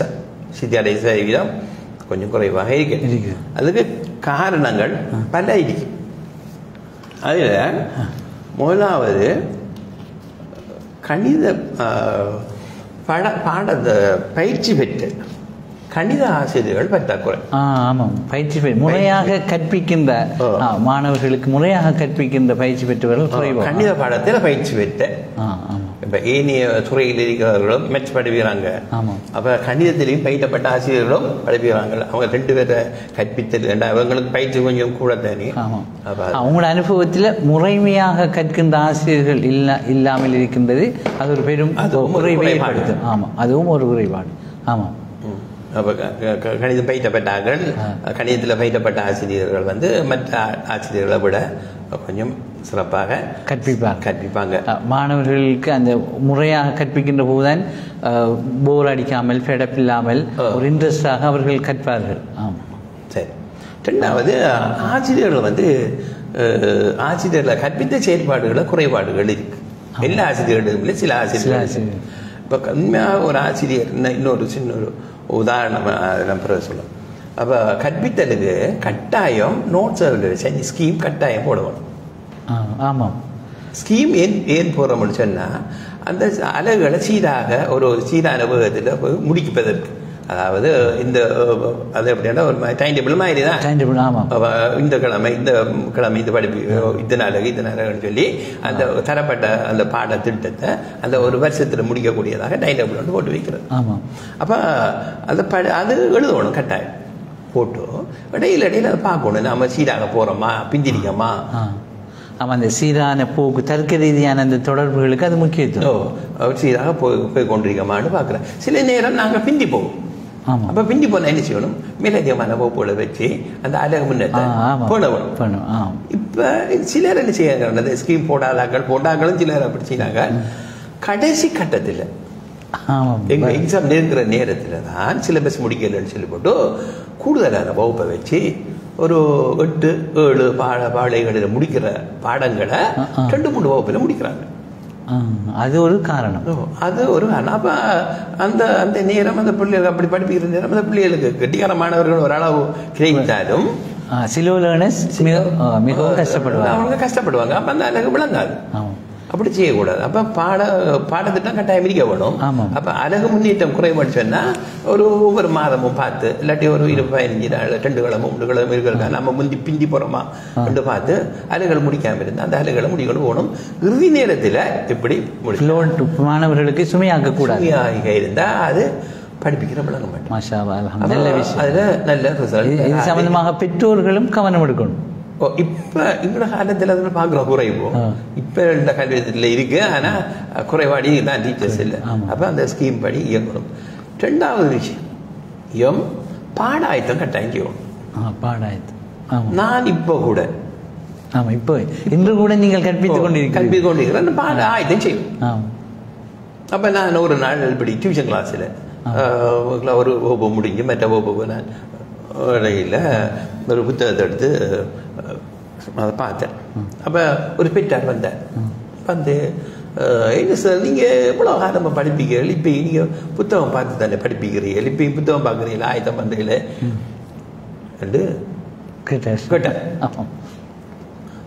சித்தியடை சதவீதம் கொஞ்சம் குறைவாக இருக்கு. அதுக்கு காரணங்கள் பல இருக்கு. அதில் முதலாவது கணித பாடத்தை பயிற்சி பெற்று கணித ஆசிரியர்கள் பற்றாக்குறை. ஆமாம், பயிற்சி முறையாக கற்பிக்கின்ற மாணவர்களுக்கு முறையாக கற்பிக்கின்ற பயிற்சி பெற்றவர்கள் கணித பாடத்தில் பயிற்சி பெற்ற இப்போ ஏனைய துறையில் இருக்கிறவர்களும் மேட்ச் படிக்கிறாங்க. அப்போ கணிதத்திலையும் பயிற்றப்பட்ட ஆசிரியர்களும் படிக்கிறாங்க. அவங்க 2 பேரை கற்பித்தல் அவங்களுக்கு பயிற்சி கொஞ்சம் கூட தானே. அப்போ அவங்களோட அனுபவத்தில் முறைமையாக கற்கின்ற ஆசிரியர்கள் இல்லாமல் இருக்கின்றது. அது ஒரு பெரும் குறைபாடு. ஆமாம், அதுவும் ஒரு குறைபாடு. ஆமாம். அப்போ கணிதம் பயிற்றப்பட்டார்கள். கணிதத்தில் பயிற்றப்பட்ட ஆசிரியர்கள் மற்ற ஆசிரியர்களை விட கொஞ்சம் சிறப்பாக கற்பிப்பாங்க. மாணவர்களுக்கு அந்த முறையாக கற்பிக்கின்ற போதுதான் போர் அடிக்காமல் ஃபெடப்பில்லாமல் ஒரு இன்ட்ரெஸ்டாக அவர்கள் கற்பார்கள். ஆமாம். சரி. 2வது ஆசிரியர்கள் ஆசிரியர்களை கற்பித்த செயற்பாடுகளை குறைபாடுகள் இருக்கு. எல்லா ஆசிரியர்களும் சில ஆசிரியர்கள். இப்போ உண்மையாக ஒரு ஆசிரியர் இன்னொரு சின்ன ஒரு உதாரணம் பிறகு சொல்லலாம். அப்போ கற்பித்தலுக்கு கட்டாயம் நோட்ஸ் ஸ்கீம் கட்டாயம் போடணும். ஆமாம். ஸ்கீம் ஏன் போடுறோம்னு சொன்னால் அந்த அலகுகளை சீராக ஒரு சீரான வேகத்தில் போய் முடிப்பதற்கு. அதாவது அது எப்படின்னா ஒரு டைம் டேபிள் மாதிரி தான். இந்த கிழமை இந்த படிப்பு இத்தனை அலகுன்னு சொல்லி அந்த தரப்பட்ட அந்த பாட திட்டத்தை அந்த ஒரு வருஷத்தில் முடிக்கக்கூடியதாக டைம் டேபிள் போட்டு வைக்கிறது. அப்போ அது எழுதணும் கட்டாயம். போட்டு இடையில அதை பார்க்கணும். நம்ம சீராக போகிறோமா பிந்திரிக்கமா. ஆமாம், அந்த சீரான போக்கு தர்க்க ரீதியான அந்த தொடர்புகளுக்கு அது முக்கியத்துவம். சீராக போய் கொண்டிருக்கமான்னு பார்க்குறேன். சில நேரம் நாங்கள் பிந்தி போவோம். அப்போ பிந்தி போனால் என்ன செய்யணும்? மேலதிகமான வகுப்புகளை வச்சு அந்த அழகு முன்னேற்ற போனவணும். இப்போ சிலர் என்ன செய்யாங்க, அந்த ஸ்கீம் போட்டாங்களும் சிலர் அப்படி செய்யறாங்க. கடைசி கட்டத்தில் எங்கள் எக்ஸாம் நெருங்குற நேரத்தில் தான் சிலபஸ் முடிக்கலன்னு சொல்லி போட்டு கூடுதலான வகுப்பை வச்சு ஒரு 8-7 பாடைகளில் முடிக்கிற பாடங்களை 2-3 வகுப்பில் முடிக்கிறாங்க. அது ஒரு காரணம். அப்போ அந்த நேரம் அந்த பிள்ளைகள் அப்படி படிப்பிக்கிற நேரம் அந்த பிள்ளைகளுக்கு கெட்டிக்காரமானவர்கள் ஒரு அளவு கிடைத்தாலும் சில லேர்னர்ஸ் மிகவும் கஷ்டப்படுவாங்க. அப்போ அந்த அழகு விளங்காது. அப்படி செய்யக்கூடாது. அப்போ பாடத்திட்டம் கட்டாயம் இருக்க வேணும். அப்போ அழகு முன்னேற்றம் குறைபாடு சொன்னால் ஒவ்வொரு மாதமும் பார்த்து இல்லாட்டி ஒரு 15 நாள் 2 கிழமை 3 கிழமை இருக்கிறதா நம்ம பிந்தி போகிறோமா என்று பார்த்து அலைகளை முடிக்காமல் இருந்தால் அந்த அலைகளை முடிக்கொண்டு போகணும். இறுதி நேரத்தில் எப்படி மாணவர்களுக்கு சுமையாக்க கூடாது. சுமையாக இருந்தால் அது படிப்பிக்கிற விளங்க மாட்டோம். அதில் நல்ல இது சம்பந்தமாக பெற்றோர்களும் கவனம் எடுக்கணும். இப்போ எங்களோட காலத்தில் அதில் பார்க்குறோம் குறைவோ. இப்போ இந்த கல்வியத்தில் இருக்கு, ஆனால் குறைபாடி தான் டீச்சர்ஸ் இல்லை. அப்போ அந்த ஸ்கீம் படி இயங்கணும். 2வது விஷயம் பாடாயத்தம் கட்டாயம் செய்யணும். பாடாயத்தம் நான் இப்போ கூட இப்போ இன்று கூட நீங்கள் கற்பித்துக் கொண்டிருக்கிறேன் பாட ஆயத்தம் செய்யும். அப்போ நான் ஒரு நாள் இப்படி டியூஷன் கிளாஸில் ஒரு வகுப்பு முடிஞ்சு மற்ற வகுப்பு நான் இடையில் ஒரு புத்தகத்தை எடுத்து அதை பார்த்தேன். அப்போ ஒரு பெற்றார் வந்தார். என்ன சார் நீங்கள் எவ்வளோ காலமாக படிப்பீர்கள், இப்போ நீங்கள் புத்தகம் பார்த்து தானே படிப்பிக்கிறீர்கள், இப்போ புத்தகம் பார்க்குறீங்களா ஆயத்தம் பண்ணுறீங்களே என்று கேட்டேன்.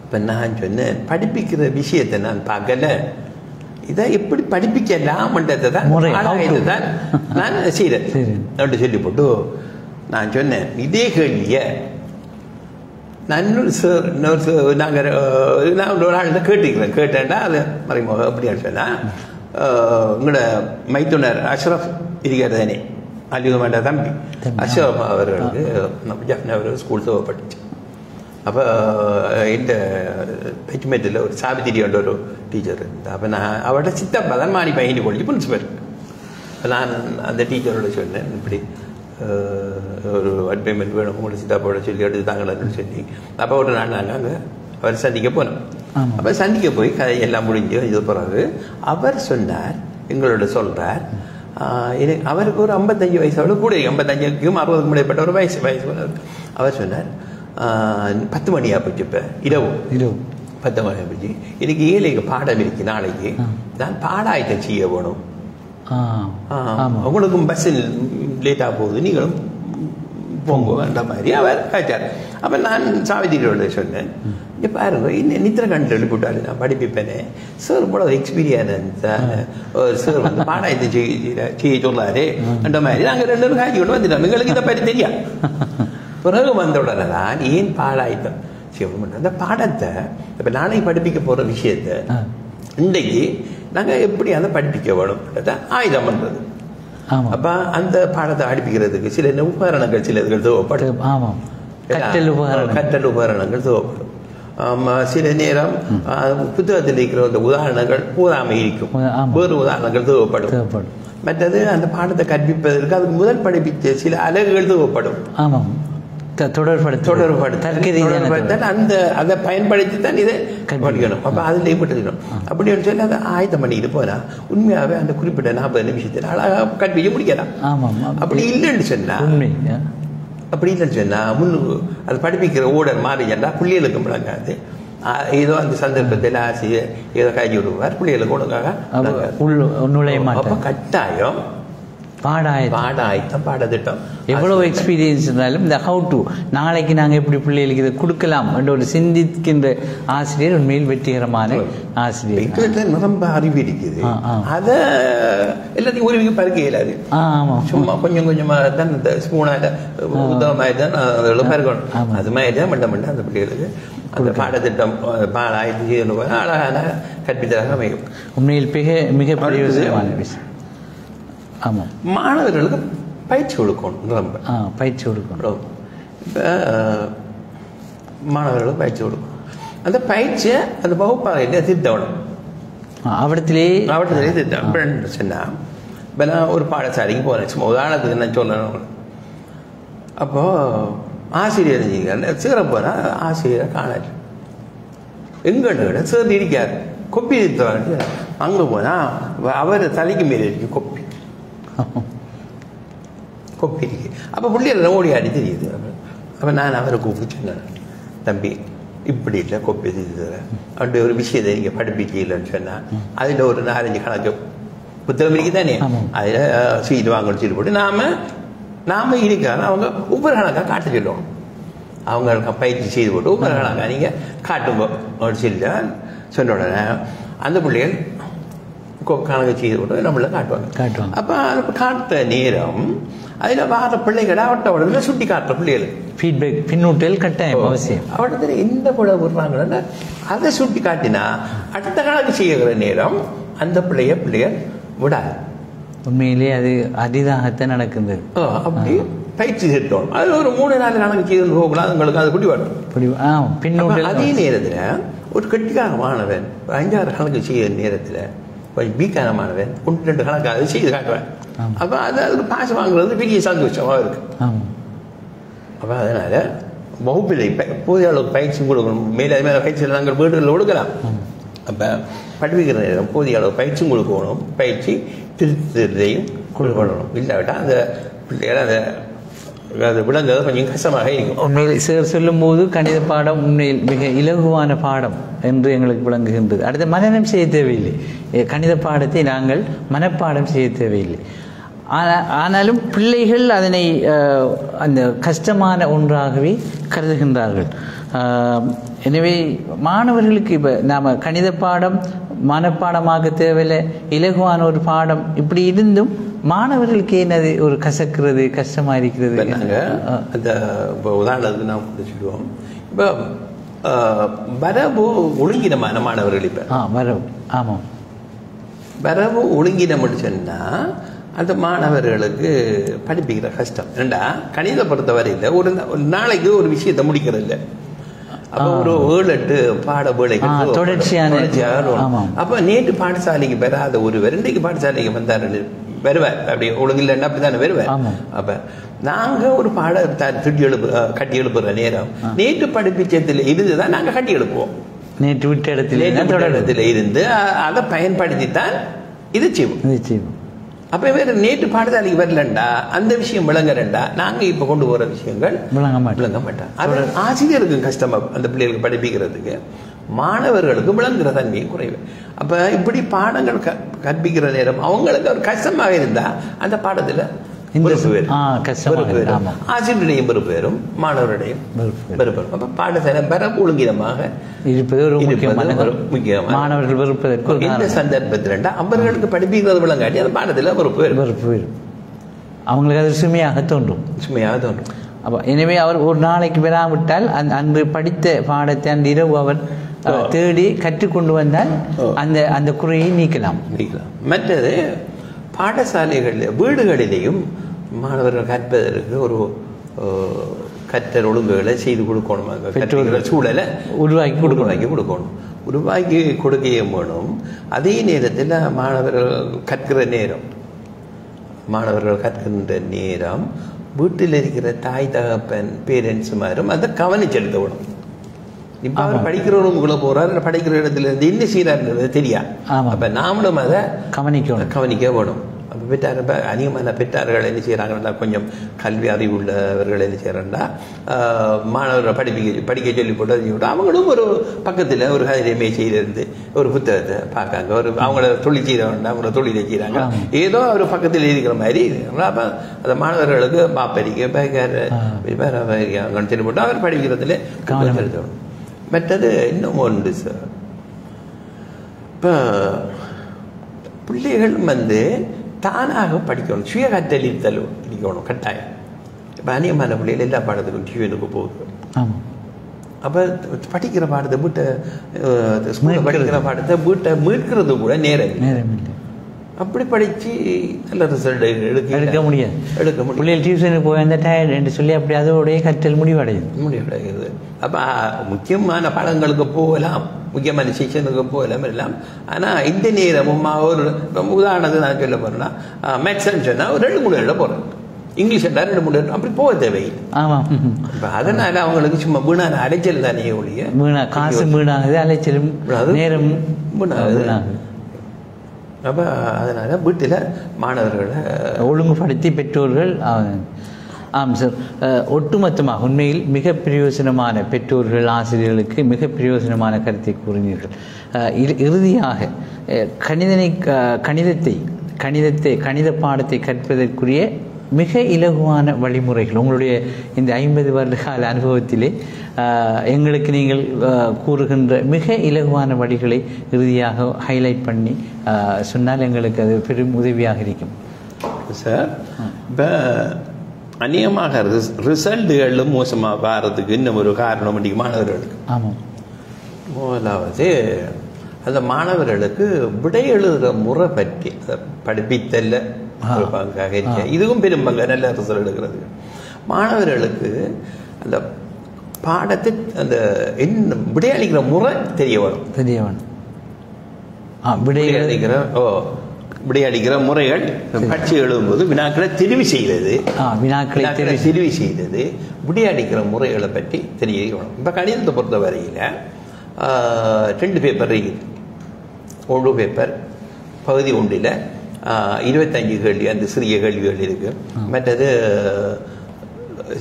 இப்போ நான் சொன்னேன், படிப்பிக்கிற விஷயத்தை நான் பார்க்கல, இதை எப்படி படிப்பிக்கலாம்ன்றதை தான் நான் செய்கிறேன் அப்படி சொல்லி போட்டு நான் சொன்னேன். இதே கேள்வியை நான் நான் ஒரு ஆள் தான் கேட்டேன்டா அது மறைமுகம் அப்படின்னு சொன்னால் உங்களோட மைத்துனர் அஷ்ரஃப் இருக்கிறதானே அலிகமாண்டா தம்பி அஷ்ரஃப் அவர்களுக்கு ஜஃப்னா அவர்கள் ஸ்கூல் தேவைப்பட்டுச்சு. அப்போ இந்த பெட்மெட்டில் ஒரு சாவித்திரியோட ஒரு டீச்சர் இருந்தால் அப்போ நான் அவர்கிட்ட சித்தப்பா தான் மாணி பையனி கொள்ளி பிரின்சிபல். நான் அந்த டீச்சரோட சொன்னேன், இப்படி ஒரு அட்வைமெண்ட் வேணும் உங்களை சித்தாப்போட சொல்லி எடுத்துட்டாங்கன்னு சொல்லி. அப்போ ஒரு நாள் நாங்கள் அங்கே அவர் சந்திக்க போனோம். அப்போ சந்திக்க போய் கதை எல்லாம் முடிஞ்சு இது போகிறாரு. அவர் சொன்னார், எங்களோட சொல்கிறார், அவருக்கு ஒரு 55 வயசோட கூட 55க்கும் 60க்கும் முடைப்பட்ட ஒரு வயசு போனார். அவர் சொன்னார், 10 மணியா போச்சு, இப்போ இரவு 10 மணியா போச்சு, எனக்கு 7 பாடம் இருக்கு, நாளைக்கு நான் பாடாயத்தம் செய்ய வேணும், உங்களுக்கும் பஸ்ஸில் லேட்டாக போகுது, நீங்களும் போங்கன்ற மாதிரி அவர் கேட்டார். அப்போ நான் சாவித்திரியோட சொன்னேன், இங்கே பாருங்க இன்னும் நித்திர கண்டு எழுப்பிட்டாரு, நான் படிப்பிப்பேனே சார் போல எக்ஸ்பீரியன்ஸ் சார் வந்து பாடாயத்தை செய்ய சொல்லாரு அந்த மாதிரி நாங்கள் 2 பேரும் காய்ச்சி கொண்டு வந்துட்டோம். எங்களுக்கு இதை பற்றி தெரியாது. பிறகு வந்த உடனே தான் ஏன் பாடாயத்தம் செய்யணும் அந்த பாடத்தை இப்போ நாளைக்கு படிப்பிக்க போகிற விஷயத்த இன்றைக்கு நாங்கள் எப்படி அதை படிப்பிக்க வேணும் ஆயுதம் பண்ணுறது. அப்போ அந்த பாடத்தை படிப்பிக்கிறதுக்கு சில உபகரணங்கள் சில இதுகள் தேவைப்படும். கற்றல் உபகரணங்கள் தேவைப்படும். சில நேரம் புத்தகத்தில் இருக்கிற அந்த உதாரணங்கள் போதாமல் இருக்கும், வேறு உதாரணங்கள் தேவைப்படும். மற்றது அந்த பாடத்தை கற்பிப்பதற்கு அதுக்கு முதல் படிப்பித்த சில அலகுகள் தேவைப்படும். தொடர்படுத்தல் அந்த அதை பயன்படுத்தி தான் இதை படிக்கணும். அப்போ அதில் ஏற்பட்டுக்கணும். அப்படின்னு சொல்லி அதை ஆயத்தம் பண்ணிக்கிட்டு போனா உண்மையாகவே அந்த குறிப்பிட்ட 40 நிமிஷத்தில் அழகாக கற்பிக்க முடிக்கலாம். அப்படி இல்லைன்னு சொன்னா முன்னுக்கு அது படிப்பிக்கிற ஓடர் மாறிச்சா பிள்ளைகளுக்கு முழங்காது. ஏதோ அந்த சந்தர்ப்பத்தில் ஆசிரியர் ஏதோ காய்ச்சி விடுவார், பிள்ளைகளுக்கு ஒழுங்காக அப்போ கட்டாயம் பாடாயத்தம் பாடத்திட்டம். எவ்வளவு எக்ஸ்பீரியன்ஸ் இருந்தாலும் இந்த ஹவு டு நாளைக்கு நாங்கள் எப்படி பிள்ளைகளுக்கு இதை கொடுக்கலாம் என்ற ஒரு சிந்திக்கின்ற ஆசிரியர் உண்மையில் வெற்றிகரமான ஆசிரியர். ரொம்ப அறிவு இருக்குது. அதை எல்லாத்தையும் ஒரு பருக்க இயலாது. சும்மா கொஞ்சம் கொஞ்சமாக தான் இந்த ஸ்பூனாக உதவமாக தான் அதோட பருக்கணும். அது மாதிரி தான் மண்ட மண்ட அந்த பிள்ளைகளுக்கு அந்த பாடத்திட்டம் பாடாயத்து அழகான கற்பித்தலாக அமையும். உண்மையில் மிக பிரயோஜனமான விஷயம். ஆமாம், மாணவர்களுக்கு பயிற்சி கொடுக்கணும். ரொம்ப பயிற்சி கொடுக்கணும். இப்போ மாணவர்களுக்கு பயிற்சி கொடுக்கணும். அந்த பயிற்சியை அந்த வகுப்பாக திட்டணும். அவடத்திலே திட்டம் சொன்னால் இப்போ நான் ஒரு பாடசாலைக்கு போகிறேன். சும்மா உதாரணத்துக்கு நான் சொல்லணும். அப்போது ஆசிரியர் சீக்கிரம் போனால் ஆசிரியரை காணாது. எங்கிட்ட சேர்ந்து இருக்கார் கொப்பி அங்கே போனால் அவர் தலைக்கு மேலே இருக்கு கொப்பி இருக்கு. அப்போ பிள்ளைகள் ஓடி ஆடி தெரியுது. அப்போ நான் அவரை கூப்பிட்டு சொன்னேன், தம்பி இப்படி இல்லை கொப்பி தரேன் அப்படி ஒரு விஷயத்தை நீங்கள் படிப்பிக்கலன்னு சொன்னால் அதில் ஒரு 4-5 கணக்கு புத்தகம் இருக்கு தானே, அதில் சீட்டு வாங்கணும் சீட்டு போட்டு நாம இருக்காங்க அவங்க ஒவ்வொரு கணக்காக காட்ட சொல்லுவோம். அவங்க பயிற்சி செய்து போட்டு ஒவ்வொரு கணக்காக நீங்கள் காட்டுங்க ஒரு சீட்டில் சொன்ன உடனே அந்த பிள்ளைகள் கணக்கு செய்து போட்டு நம்மள காட்டுவாங்க. அப்போ அந்த காட்டுற நேரம் அதில் வார பிள்ளைகளை அவட்ட சுட்டி காட்டுற பிள்ளைகளுக்கு ஃபீட்பேக் பின்னூட்டல் கட்டாயம் அவசியம். அவட்ட எந்த பிள்ளை விடுறாங்கன்னா அதை சுட்டி காட்டினா அடுத்த கணக்கு செய்கிற நேரம் அந்த பிள்ளைகள் விடாது. உண்மையிலே அது அரிதாகத்தான் நடக்குது. அப்படி பயிற்சி திட்டம் அது ஒரு 3-4 கணக்கு செய்து போகலாம். உங்களுக்கு அது பிடி வரும். பின்னூட்டல் அதே நேரத்தில் ஒரு கட்டிக்கார மாணவன் 5-6 கணக்கு செய்கிற நேரத்தில் கொஞ்சம் வீக்கானமானவன் 1-2 கணக்கு அதை செய்து காட்டுவேன். அப்போ அதுக்கு பாச வாங்குறது பெரிய சந்தோஷமாக இருக்கு. அப்போ அதனால வகுப்பில் போதிய அளவுக்கு பயிற்சி கொடுக்கணும். மேலே அது மேலே பயிற்சி நாங்கள் வீடுகளில் கொடுக்கலாம். அப்போ படிப்பிக்கிற நேரம் போதிய அளவு பயிற்சியும் கொடுக்கணும். பயிற்சி திருத்தத்தையும் கொடுக்கணும். இல்லாவிட்டால் அந்த பிள்ளைகள் அது விளங்குறது கொஞ்சம் கஷ்டமாக இருக்கும். உண்மையில் சிலர் சொல்லும்போது கணித பாடம் உண்மையில் மிக இலகுவான பாடம் என்று எங்களுக்கு விளங்குகின்றது. அடுத்து மனனம் செய்ய தேவையில்லை. கணித பாடத்தை நாங்கள் மனப்பாடம் செய்ய தேவையில்லை. ஆனாலும் பிள்ளைகள் அதனை அந்த கஷ்டமான ஒன்றாகவே கருதுகின்றார்கள். எனவே மாணவர்களுக்கு இப்போ நாம் கணித பாடம் மனப்பாடமாக தேவையில்லை, இலகுவான ஒரு பாடம் இப்படி இருந்தும் மாணவர்களுக்கு என்னது ஒரு கசக்கிறது கஷ்டமாக இருக்கிறது. நாங்கள் அந்த இப்போ உதாரணத்துக்கு நாம் சொல்லுவோம். இப்போ வரவு ஒழுங்கினமான மாணவர்கள் இப்போ வரவு ஆமாம் வரவு ஒழுங்கினம் சொன்னால் அந்த மாணவர்களுக்கு படிப்பிக்கிற கஷ்டம். ஏண்டா கணித பொறுத்தவரையில் ஒரு நாளைக்கு ஒரு விஷயத்தை முடிக்கிறது இல்லை. அப்போ ஒரு 7-8 பாட வேலைகள் தொடர்ச்சியான. அப்போ நேற்று பாடசாலைக்கு பெறாத ஒருவர் இன்றைக்கு பாடசாலைக்கு வந்தார் வருவார். அப்படி ஒழுங்கில்லைன்னா அப்படித்தானே வருவார். அப்போ நாங்கள் ஒரு பாடத்தை கட்டி எழுப்புற நேரம் நேற்று படிப்பிச்சத்தில் இருந்து தான் நாங்கள் கட்டி எழுப்புவோம். நேற்று விட்ட இடத்துல இருந்து அதை பயன்படுத்தித்தான் இது செய்வோம். அப்போ வேறு நேற்று பாடசாலைக்கு வரலண்டா அந்த விஷயம் விளங்குறண்டா நாங்கள் இப்போ கொண்டு போகிற விஷயங்கள் விளங்க மாட்டோம். அது ஆசிரியருக்கும் கஷ்டமாக அந்த பிள்ளைகளுக்கு படிப்பிக்கிறதுக்கு, மாணவர்களுக்கு விளங்குற தன்மையும் குறைவு. அப்போ இப்படி பாடங்கள் கற்பிக்கிற நேரம் அவங்களுக்கு ஒரு கஷ்டமாக இருந்தால் அந்த பாடத்தில் ஆசிரியருடையும் பெருப்பு பெறும், மாணவருடையும் பெருப்பு. அப்போ பாடசாலை பெற ஒழுங்கினமாக இருப்பது ஒரு முக்கியமான மாணவர்கள் வெறுப்பதற்கு இந்த சந்தர்ப்பத்தில் அவர்களுக்கு படிப்பிக்கிறது விளங்காட்டி அந்த பாடத்தில் வெறுப்பு வரும். அவங்களுக்கு அது சுமையாக தோன்றும். அப்போ எனவே அவர் ஒரு நாளைக்கு பெறாவிட்டால் அன்று படித்த பாடத்தை அந்த இரவு அவர் தேடி கற்றுக்கொண்டு வந்தால் அந்த அந்த குறையை நீக்கலாம். மற்றது பாடசாலைகளில் வீடுகளிலேயும் மாணவர்கள் கற்பதற்கு ஒரு கற்றல் ஒழுங்குகளை செய்து கொடுக்கணும். பெற்றோர்கள் சூழலை உருவாக்கி கொடுக்கணும். உருவாக்கி கொடுக்கையும் வேணும். அதே நேரத்தில் மாணவர்கள் கற்கின்ற நேரம் வீட்டில் இருக்கிற தாய் தகப்பன் பேரண்ட்ஸுமாரும் அதை கவனிச்செடுக்க வேணும். இப்போ அவர் படிக்கிறவங்களுக்குள்ள போறாரு, படிக்கிற இடத்துல இருந்து என்ன செய்யறாருன்றது தெரியாது. அப்ப நாமளும் அதை கவனிக்க வேணும். அப்போ பெற்றார் அதிகமான பெற்றார்கள் என்ன செய்யறாங்கன்னா, கொஞ்சம் கல்வி அறிவு உள்ளவர்கள் என்ன செய்யறாங்கன்னா, மாணவர்களை படிக்க சொல்லி போட்டு அவங்களும் ஒரு பக்கத்தில் ஒரு கதிரைமே செய்திருந்து ஒரு புத்தகத்தை பார்க்காங்க. ஒரு அவங்கள தொழில் செய்யறவங்க அவங்கள தொழிலை செய்யறாங்க, ஏதோ ஒரு பக்கத்தில் இருக்கிற மாதிரி. அப்போ அந்த மாணவர்களுக்கு பாப்பரிக்க சொல்லி போட்டு அவர் படிக்கிறதுல கவனம் செலுத்தணும். மற்றது இன்னும் ஒன்று சார், இப்போ பிள்ளைகள் தானாக படிக்கணும், சுய கற்றலித்தல் படிக்கணும் கட்டாயம். இப்போ அநியமான பிள்ளைகள் எல்லா பாடத்துக்கும் டியூனுக்கு போகுது. அப்போ படிக்கிற பாடத்தை வீட்டை ஸ்கூலில் படிக்கிற பாடத்தை வீட்டை மீட்கிறது கூட நேரம் இல்லை. அப்படி படித்து நல்ல ரிசல்ட் எடுக்க முடியாது. பிள்ளைகள் டியூஷனுக்கு போய் அந்த டயர்ட் என்று சொல்லி அப்படி அதோடைய கற்றல் முடிவடையுது. அப்போ முக்கியமான பாடங்களுக்கு போகலாம், முக்கியமான செக்ஷனுக்கு போகலாம் எல்லாம். ஆனால் இந்த நேரமும் ஒரு உதாரணத்துக்கு நான் சொல்ல போகிறேன்னா, மேக்ஸ்ன்னு சொன்னால் ஒரு 2-3 இடம் போகிறேன், இங்கிலீஷ் 2-3 இடம் அப்படி போக தேவையில்லை. ஆமாம். இப்போ அதனால அவங்களுக்கு சும்மா வீணான அலைச்சல் தானே ஒழிய, காசு வீணாகுது, அலைச்சலும் நேரம் வீணாகுது. அப்போ அதனால் வீட்டில் மாணவர்களை ஒழுங்குபடுத்தி பெற்றோர்கள். ஆம் சார், ஒட்டுமொத்தமாக உண்மையில் மிக பிரயோஜனமான பெற்றோர்கள் ஆசிரியர்களுக்கு மிக பிரயோஜனமான கருத்தை கூறினீர்கள். இறுதியாக கணித பாடத்தை கற்பதற்குரிய மிக இலகுவான வழிமுறைகள் உங்களுடைய இந்த 50 வருட கால அனுபவத்திலே எங்களுக்கு நீங்கள் கூறுகின்ற மிக இலகுவான வழிகளை இறுதியாக ஹைலைட் பண்ணி சொன்னால் எங்களுக்கு அது பெரும் உதவியாக இருக்கும் சார். இப்போ அநேகமாக ரிசல்ட்டுகளும் மோசமாக வர்றதுக்கு இன்னும் ஒரு காரணம் இன்றைக்கு மாணவர்களுக்கு. ஆமாம். முதலாவது அந்த மாணவர்களுக்கு விடை எழுதுகிற முறை பற்றி படிப்பித்தல்ல ஒரு பங்காக இருக்க, இதுவும் பெரும் பங்கு நல்ல ரிசல்ட் எடுக்கிறது. மாணவர்களுக்கு அந்த பாடத்தை அந்த என்ன விடையளிக்கிற முறை தெரிய வேணும். விடையளிக்கிற முறைகள் பட்சி எழுதும்போது வினாக்களை தெரிவு செய்தது, விடையளிக்கிற முறைகளை பற்றி தெரிய வேணும். இப்போ கணிதத்தை பொறுத்த வரையில் 2 பேப்பர் இருக்குது. ஒரு பேப்பர் பகுதி 1 25 கேள்வி, அந்த சிறிய கேள்விகள் இருக்குது. மற்றது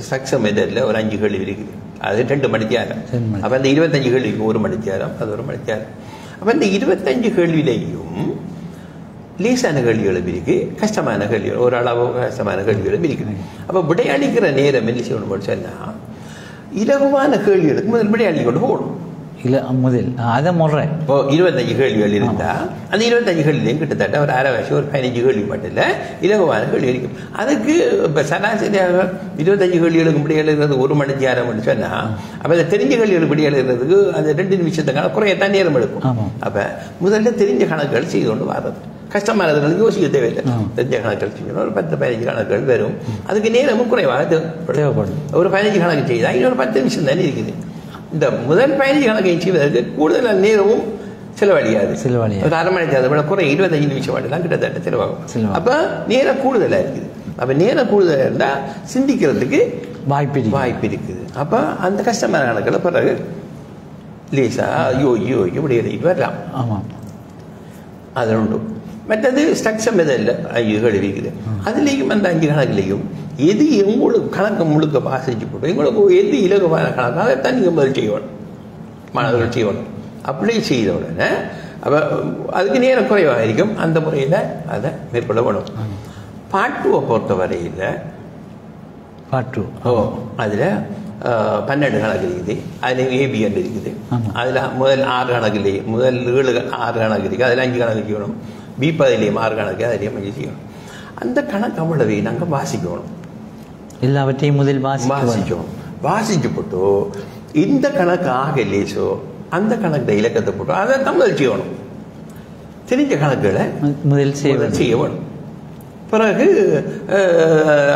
சக்ஸ மெத்தடில் ஒரு 5 கேள்வி இருக்குது, அது 2 மணித்தியாரம். அப்போ அந்த 25 கேள்விக்கு 1 மணித்தியாரம், அது 1 மணித்தியாரம். அப்போ இந்த 25 கேள்வியிலையும் லேசான கேள்விகளும் இருக்கு, கஷ்டமான கேள்விகள், ஓரளவு கஷ்டமான கேள்விகளும் இருக்குது. அப்போ விடையளிக்கிற நேரம் என்ன செய்யணும் சொன்னால், இலகுவான கேள்விகளுக்கு முதல் விடையளி கொண்டு போகணும். இல்லை முதல் அதை முறை. இப்போ 25 கேள்விகள் இருந்தால் அந்த 25 கேள்வியிலையும் கிட்டத்தட்ட ஒரு அரைவாசி ஒரு 15 கேள்வி மட்டும் இல்லை இலகுவான கேள்வி இருக்கும். அதுக்கு இப்போ சராசரியாக 25 கேள்விகளுக்கு விடை எழுதுறது 1 மணித்தியாரம் சொன்னால், அப்போ அந்த தெரிஞ்ச கேள்விகளுக்கு விடை எழுதுறதுக்கு அந்த 2 நிமிஷத்துக்கான குறையத்தான் நேரம் எடுக்கும். அப்போ முதல்ல தெரிஞ்ச கணக்குகள் செய்து கொண்டு வர்றது, கஷ்டமானதுகளுக்கு யோசிக்க தேவையில்லை. தெரிஞ்ச கணக்குகள் செய்யணும், ஒரு 10-15 கணக்குகள் வரும், அதுக்கு நேரமும் குறைவாக தேவைப்படும். ஒரு 15 கணக்கு செய்தால் இன்னொரு 10 நிமிஷம் தானே இருக்குது. இந்த முதல் 15 கணக்கை செய்வதற்கு கூடுதல் நேரமும் செலவழியாது. ஒரு அரை மணி நேரத்தை விட குறை 25 நிமிஷம் மட்டும் கிட்டத்தட்ட செலவாகும். அப்போ நேரம் கூடுதலாக இருக்குது. அப்போ நேரம் கூடுதலாக இருந்தால் சிந்திக்கிறதுக்கு வாய்ப்பு இருக்குது. அப்போ அந்த கஷ்டமான கணக்குகளை பிறகு லேசா ஐயோ இப்படி எழுதிட்டு வரலாம். ஆமாம், அது உண்டு. மற்றது ஸ்ட்ரக்சர் மெத்தடில் 5 கேள்வி இருக்குது. அதுலேயும் அந்த 5 கணக்குலேயும் எது உங்களுக்கு கணக்கு முழுக்க வாசிச்சு போட்டு எங்களுக்கு எது இலகுவான கணக்கு அதைத்தான் நீங்கள் முதல் செய்யணும், மாணவர்கள் செய்யணும். அப்படி செய்த உடனே அப்போ அதுக்கு நேரம் குறைவாக இருக்கும். அந்த முறையில் அதை மேற்கொள்ள வேணும். பாட்டுவை பொறுத்த வரையில் அதில் 12 கணக்கு இருக்குது. அதில் ஏபிஎன் இருக்குது. அதில் முதல் 6 கணக்குலேயும் முதல் 6 கணக்கு இருக்குது. அதில் 5 கணக்கு செய்யணும். B10 6 கணக்கு, அதிலேயும் 5 செய்யணும். அந்த கணக்கு அவ்வளவு நாங்கள் வாசிக்கணும். எல்லாவற்றையும் முதல் வாசிச்சோம். வாசிச்சு போட்டு இந்த கணக்கு ஆகலேசோ அந்த கணக்கு இலக்கத்தை போட்டு அதை தான் முதல் செய்யணும். தெரிஞ்ச கணக்குகளை முதல் செய்ய வேணும். பிறகு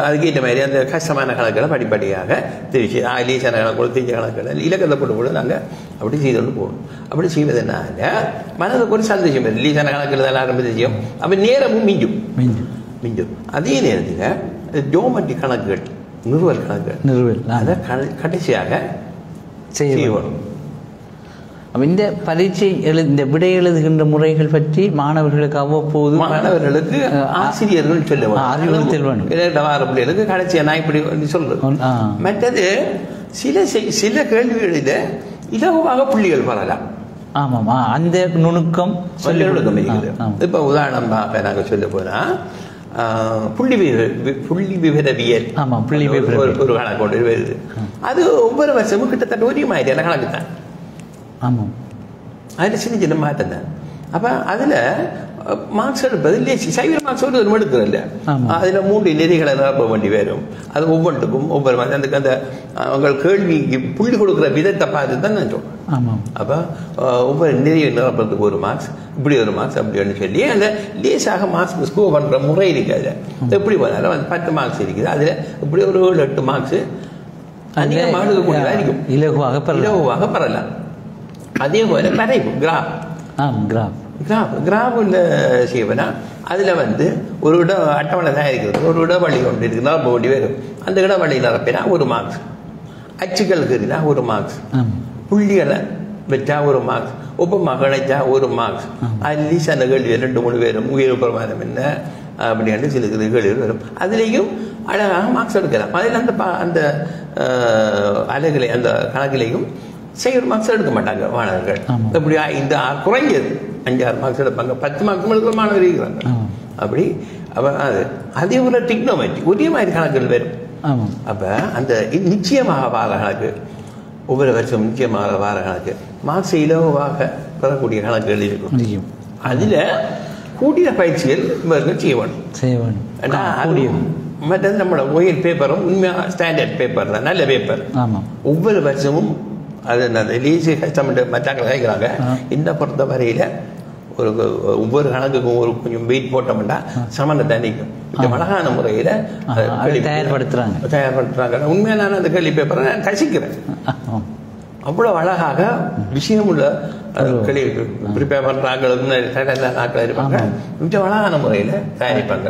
அதுக்கேற்ற மாதிரி அந்த கஷ்டமான கணக்குகளை படிப்படியாக தெரிவிச்சு லீசான கணக்கு தெரிஞ்ச கணக்குகளை இலக்கத்தை போட்டு கூட நாங்கள் அப்படி செய்து கொண்டு போகணும். அப்படி செய்வதனால மனதுக்கு ஒரு சந்தோஷம் வருது. லீசான கணக்கில் தான் ஆரம்பித்து செய்யும். அப்போ நேரமும் மிஞ்சும். அதே நேரத்தில் ஜோமெட்ரி கணக்குகள், நிறுவல் கணக்குகள் அதை கடைசியாக செய்யணும். இந்த பரீட்சை இந்த விடை எழுதுகின்ற முறைகள் பற்றி மாணவர்களுக்கு அவ்வப்போது ஆசிரியர்கள் சொல்லுவாங்க. கடைசியா நான் இப்படி சொல்றேன். மற்றது சில கேள்விகளில் இலகுவாக புள்ளிகள் வரலாம். ஆமாம், அந்த நுணுக்கம் இருக்குது. இப்ப உதாரணமாக நாங்க சொல்ல போனா புள்ளி விவரவியல் ஒரு கணக்கு கொண்டு வருது. அது ஒவ்வொரு வருஷமும் கிட்டத்தட்ட ஒரே மாதிரியான கணக்கு தான். ஆமாம், அதில் சின்ன மாற்றம் தான். அப்போ அதில் மார்க்ஸ் எடுப்பது சைவ மார்க்ஸ் ஒரு எடுக்கிறதில்ல. அதில் 3 நெறிகளை நிரப்ப வேண்டி வரும். அது ஒவ்வொன்றுக்கும் ஒவ்வொரு மாதிரி அந்த அவங்க கேள்விக்கு புள்ளி கொடுக்குற விதத்தை பார்த்து தான் நான் சொல்றேன். ஆமாம். அப்போ ஒவ்வொரு நெறியை நிரப்புறதுக்கு ஒரு மார்க்ஸ், இப்படி ஒரு மார்க்ஸ் அப்படின்னு சொல்லி அந்த லேசாக மார்க்ஸ் ஸ்கோர் பண்ணுற முறை இருக்குது. அதில் எப்படி போனாலும் அந்த 10 மார்க்ஸ் இருக்குது. அதில் இப்படி ஒரு 7-8 மார்க்ஸ் அதிகமாக எடுக்கக்கூடியதாக இருக்கும். இலகுவாக பெறலாம். அதே போல வரைவு கிராஃப் செய்வனா அதில் ஒரு அட்டவணை தான் இருக்கிறது. ஒரு இடவழி கொண்டு இருக்கு, நிரப்ப வேண்டி வரும். அந்த இடவழி நிரப்பினா ஒரு மார்க்ஸ், அச்சுக்களுக்கு இருந்தா ஒரு மார்க்ஸ், புள்ளிகளை வச்சா ஒரு மார்க்ஸ், ஒப்பமாக இணைச்சா ஒரு மார்க்ஸ். அட்லீஸ்ட் அந்த கேள்வி 2-3 பேரும் உயர் பிரமாணம் என்ன அப்படின்னு சில கேள்விகள் வரும். அதுலேயும் அழகாக மார்க்ஸ் எடுக்கலாம். அதில் அந்த அலைகளை அந்த கணக்கிலையும் செய்கிற மார்க்ஸ் எடுக்க மாட்டாங்க மாணவர்கள். இப்படி இந்த குறைஞ்சது 5-6 மார்க்ஸ் எடுப்பாங்க. 10 மார்க்ஸ் எடுக்கிற மாணவர் இருக்கிறாங்க. அப்படி அது அதே ஒரு டிக்னோமெட்ரி ஒரே மாதிரி கணக்குகள் வரும். அப்போ அந்த நிச்சயமாக வார கணக்கு, ஒவ்வொரு வருஷம் நிச்சயமாக வார கணக்கு, மார்க்ஸ் இலவாக பெறக்கூடிய கணக்குகள் இருக்கும். அதில் கூடிய பயிற்சிகள் இவர்கள் செய்யணும். மற்றது நம்மளோட ஓயல் பேப்பரும் உண்மையாக ஸ்டாண்டர்ட் பேப்பர் தான், நல்ல பேப்பர். ஒவ்வொரு வருஷமும் அது லீசி கஷ்டப்பட்டு மற்றாக்கள் கேட்குறாங்க. இந்த பொறுத்த வரையில் ஒவ்வொரு கணக்குக்கும் ஒரு கொஞ்சம் வெயிட் போட்டோம்னா சமந்த நிற்கும். இந்த அழகான முறையில் தயார்படுத்துறாங்க. உண்மையாக நான் அந்த கேள்வி பேப்பரை நான் கசிக்கிறேன். அவ்வளோ அழகாக விஷயம் உள்ள கேள்வி ப்ரிப்பேர் பண்ணுறாங்க. நாட்கள் இருப்பாங்க, மிக அழகான முறையில் தயாரிப்பாங்க.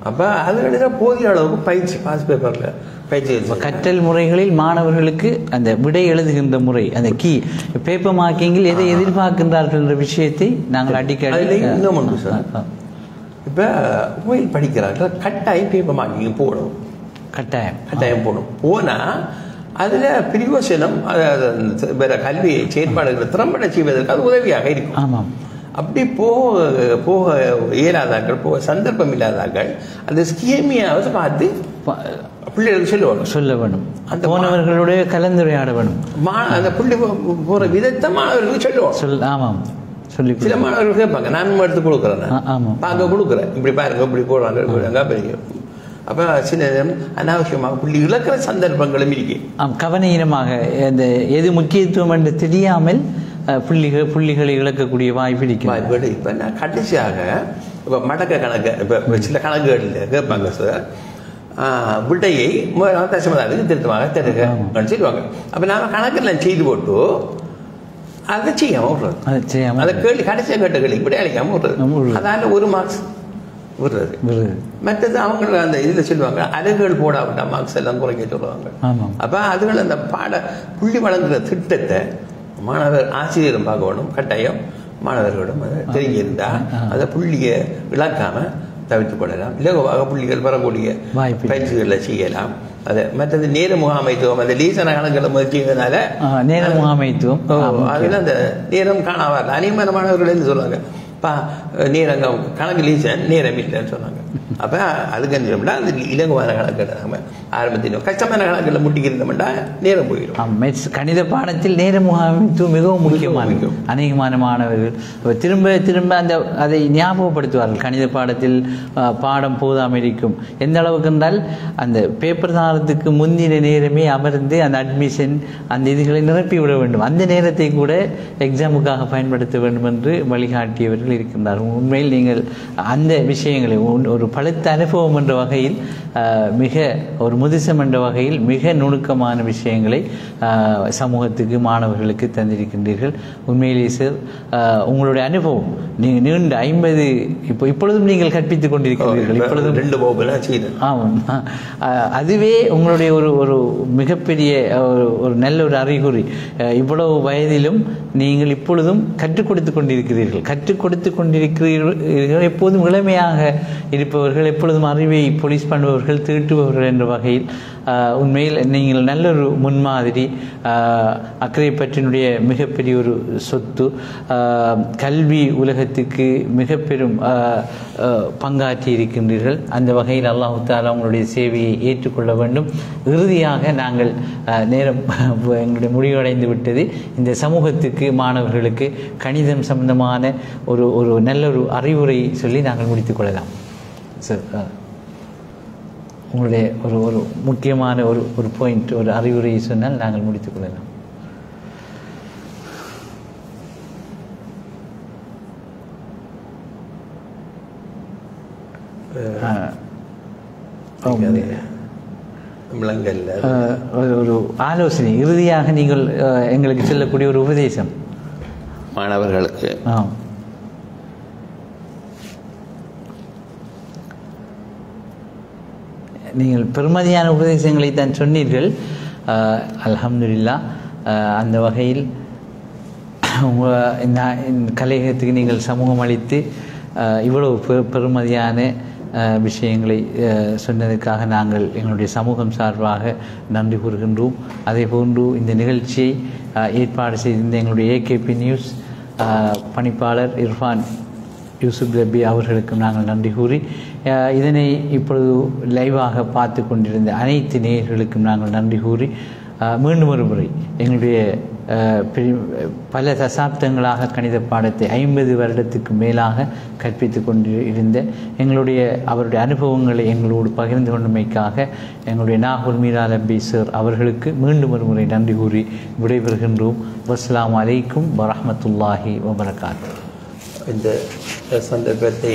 அப்போ அதுகளில் போதிய அளவுக்கு பயிற்சி பாஸ் பேப்பரில் பயிற்சி. கற்றல் முறைகளில் மாணவர்களுக்கு அந்த விடை எழுதுகின்ற முறை, அந்த பேப்பர் மார்க்கிங்கில் எதை எதிர்பார்க்கின்றார்கள் என்ற விஷயத்தை நாங்கள் அடிக்கடி இன்னும் ஒன்று சார். இப்போ கோயில் படிக்கிறார்கள், கட்டாயம் பேப்பர் மார்க்கிங் போடணும். கட்டாயம் போடணும். போனால் அதில் பிரியோசனம் வேற கல்வி செயற்பாடுகளை திறம்பட செய்வதற்கு அது உதவியாக இருக்கும். ஆமாம். அப்படி போக இயலாதாக்கள், போக சந்தர்ப்பம் இல்லாதாக்கள் அந்த ஸ்கீமியாவது பார்த்து பிள்ளைகளுக்கு சொல்ல வேணும். அந்த போனவர்களுடைய கலந்துரையாட வேணும். அந்த புள்ளி போற விதத்தை மாணவர்களுக்கு சொல்லுவோம். ஆமாம், சொல்லி சில மாணவர்கள் கேட்பாங்க, நான் எடுத்து கொடுக்குறேன், பார்க்க கொடுக்குறேன், இப்படி பாருங்க, இப்படி போடுவாங்க பெரிய. அப்போ சில நேரம் அனாவசியமாக புள்ளி இழக்கிற சந்தர்ப்பங்களும் இருக்கு. கவனீனமாக இந்த எது முக்கியத்துவம் என்று தெரியாமல் புள்ளிகளை இழக்கக்கூடிய வாய்ப்பு இருக்கு. இப்போ நான் கடைசியாக இப்போ மடக்க கணக்கு, இப்போ சில கணக்குகளில் கேட்பாங்க சார், விடையை தசமதாரத்துக்கு திருத்தமாக தருக சொல்லுவாங்க. அப்போ நாம் கணக்கெல்லாம் செய்து போட்டு அதை செய்யாமல் விடுறது, அதை கேள்வி கடைசியாக கேட்ட கேள்வி இப்படி அழைக்காமல் விடுறது. அதனால ஒரு மார்க்ஸ் விடுறது. மற்றது அவங்க அந்த இதில் சொல்லுவாங்க, அலகுகள் போடாவிட்டா மார்க்ஸ் எல்லாம் குறைக்க சொல்லுவாங்க. அப்போ அதுகள் அந்த புள்ளி வழங்குற திட்டத்தை மாணவர் ஆசிரியரும் பார்க்கணும். கட்டாயம் மாணவர்களிடம் அதை தெரிஞ்சிருந்தா அதை புள்ளியை இழக்காம தவிர்த்து கொள்ளலாம். இலகுவாக புள்ளிகள் பெறக்கூடிய பயிற்சிகளை செய்யலாம். அதை மற்றது நேர முகாமைத்துவம், அந்த லீசன கணக்குகளை முயற்சிக்கிறதுனால நேர முகாமைத்துவம் அதில் அந்த நேரம் காணாவார் அநேகமான மாணவர்கள் என்ன சொல்லுவாங்க, நேரம் கணக்கு லீசன் நேரம் இல்லைன்னு சொன்னாங்க. அப்போ அதுக்கு அந்த இலகுவான கணக்கு நம்ம ஆரம்பத்தினோம் கஷ்டமான கணக்கில் முட்டிக்கிருந்தோம்னா நேரம் போயிடும். கணித பாடத்தில் நேர முகாமைத்துவம் மிகவும் முக்கியமானது. அநேகமான மாணவர்கள் திரும்ப திரும்ப அதை ஞாபகப்படுத்துவார்கள். கணித பாடத்தில் பாடம் போதாமல் இருக்கும். எந்த அளவுக்கு என்றால் அந்த பேப்பர் தாரத்துக்கு முந்தின நேரமே அமர்ந்து அந்த அட்மிஷன் அந்த இதுகளை நிரப்பி விட வேண்டும். அந்த நேரத்தை கூட எக்ஸாமுக்காக பயன்படுத்த வேண்டும் என்று வழிகாட்டியவர்கள் இருக்கின்றார்கள். உண்மையில் நீங்கள் அந்த விஷயங்களை ஒரு பழுத்த அனுபவம் என்ற வகையில் மிக ஒரு முதிசம் என்ற வகையில் மிக நுணுக்கமான விஷயங்களை சமூகத்துக்கு மாணவர்களுக்கு தந்திருக்கின்றீர்கள். உண்மையிலே சார் உங்களுடைய அனுபவம் நீண்ட 50 இப்பொழுதும் நீங்கள் கற்பித்துக் கொண்டிருக்கிறீர்கள். இப்பொழுதும் 2 வகுப்பு. ஆமாம், அதுவே உங்களுடைய ஒரு மிகப்பெரிய ஒரு நல்ல ஒரு அறிகுறி. இவ்வளவு வயதிலும் நீங்கள் இப்பொழுதும் கற்றுக் கொடுத்து கொண்டிருக்கிறீர்கள். கற்றுக் கொடுத்து கொண்டிருக்கிறீர்கள். எப்போதும் இளமையாக இருப்பவர்கள், எப்பொழுதும் அறிவை பொலிஸ் பண்ணுபவர்கள், தீட்டுபவர்கள் என்ற வகையில் உண்மையில் நீங்கள் நல்லொரு முன்மாதிரி. அக்கரைப்பற்றினுடைய மிகப்பெரிய ஒரு சொத்து. கல்வி உலகத்துக்கு மிக பெரும் பங்காற்றி இருக்கின்றீர்கள். அந்த வகையில் அல்லாஹ் தஆலா உங்களுடைய சேவையை ஏற்றுக்கொள்ள வேண்டும். இறுதியாக நாங்கள் நேரம் எங்களுடைய முடிவடைந்து விட்டது. இந்த சமூகத்துக்கு மாணவர்களுக்கு கணிதம் சம்பந்தமான ஒரு நல்ல ஒரு அறிவுரை சொல்லி நாங்கள் முடித்துக் கொள்ளலாம் சார். உங்களுடைய ஒரு முக்கியமான ஒரு பாயிண்ட், ஒரு அறிவுரையை சொன்னால் நாங்கள் முடித்துக் கொள்ளலாம். ஒரு ஆலோசனை, இறுதியாக நீங்கள் எங்களுக்கு சொல்லக்கூடிய ஒரு உபதேசம் மாணவர்களுக்கு. நீங்கள் பெருமதியான உபதேசங்களை தான் சொன்னீர்கள். அல்ஹம்துலில்லாஹ். அந்த வகையில் கலையகத்துக்கு நீங்கள் சமூகம் அளித்து இவ்வளவு பெருமதியான விஷயங்களை சொன்னதற்காக நாங்கள் எங்களுடைய சமூகம் சார்பாக நன்றி கூறுகின்றோம். அதே போன்று இந்த நிகழ்ச்சியை ஏற்பாடு செய்திருந்த எங்களுடைய ஏகேபி நியூஸ் பணிப்பாளர் இர்ஃபான் யூசுப் ரபி அவர்களுக்கும் நாங்கள் நன்றி கூறி, இதனை இப்பொழுது லைவாக பார்த்து கொண்டிருந்த அனைத்து நேயர்களுக்கும் நாங்கள் நன்றி கூறி, மீண்டும் ஒரு முறை எங்களுடைய பல தசாப்தங்களாக கணித பாடத்தை 50 வருடத்துக்கு மேலாக கற்பித்து கொண்டு இருந்த அவருடைய அனுபவங்களை எங்களோடு பகிர்ந்து கொண்டமைக்காக எங்களுடைய நாகூர் மீரா லப்பி சார் அவர்களுக்கு மீண்டும் ஒரு முறை நன்றி கூறி விடைபெறுகின்றோம். வஸ்ஸலாமு அலைக்கும் வரஹ்மத்துல்லாஹி வபரகாத்துஹு. இந்த சந்தர்ப்பத்தை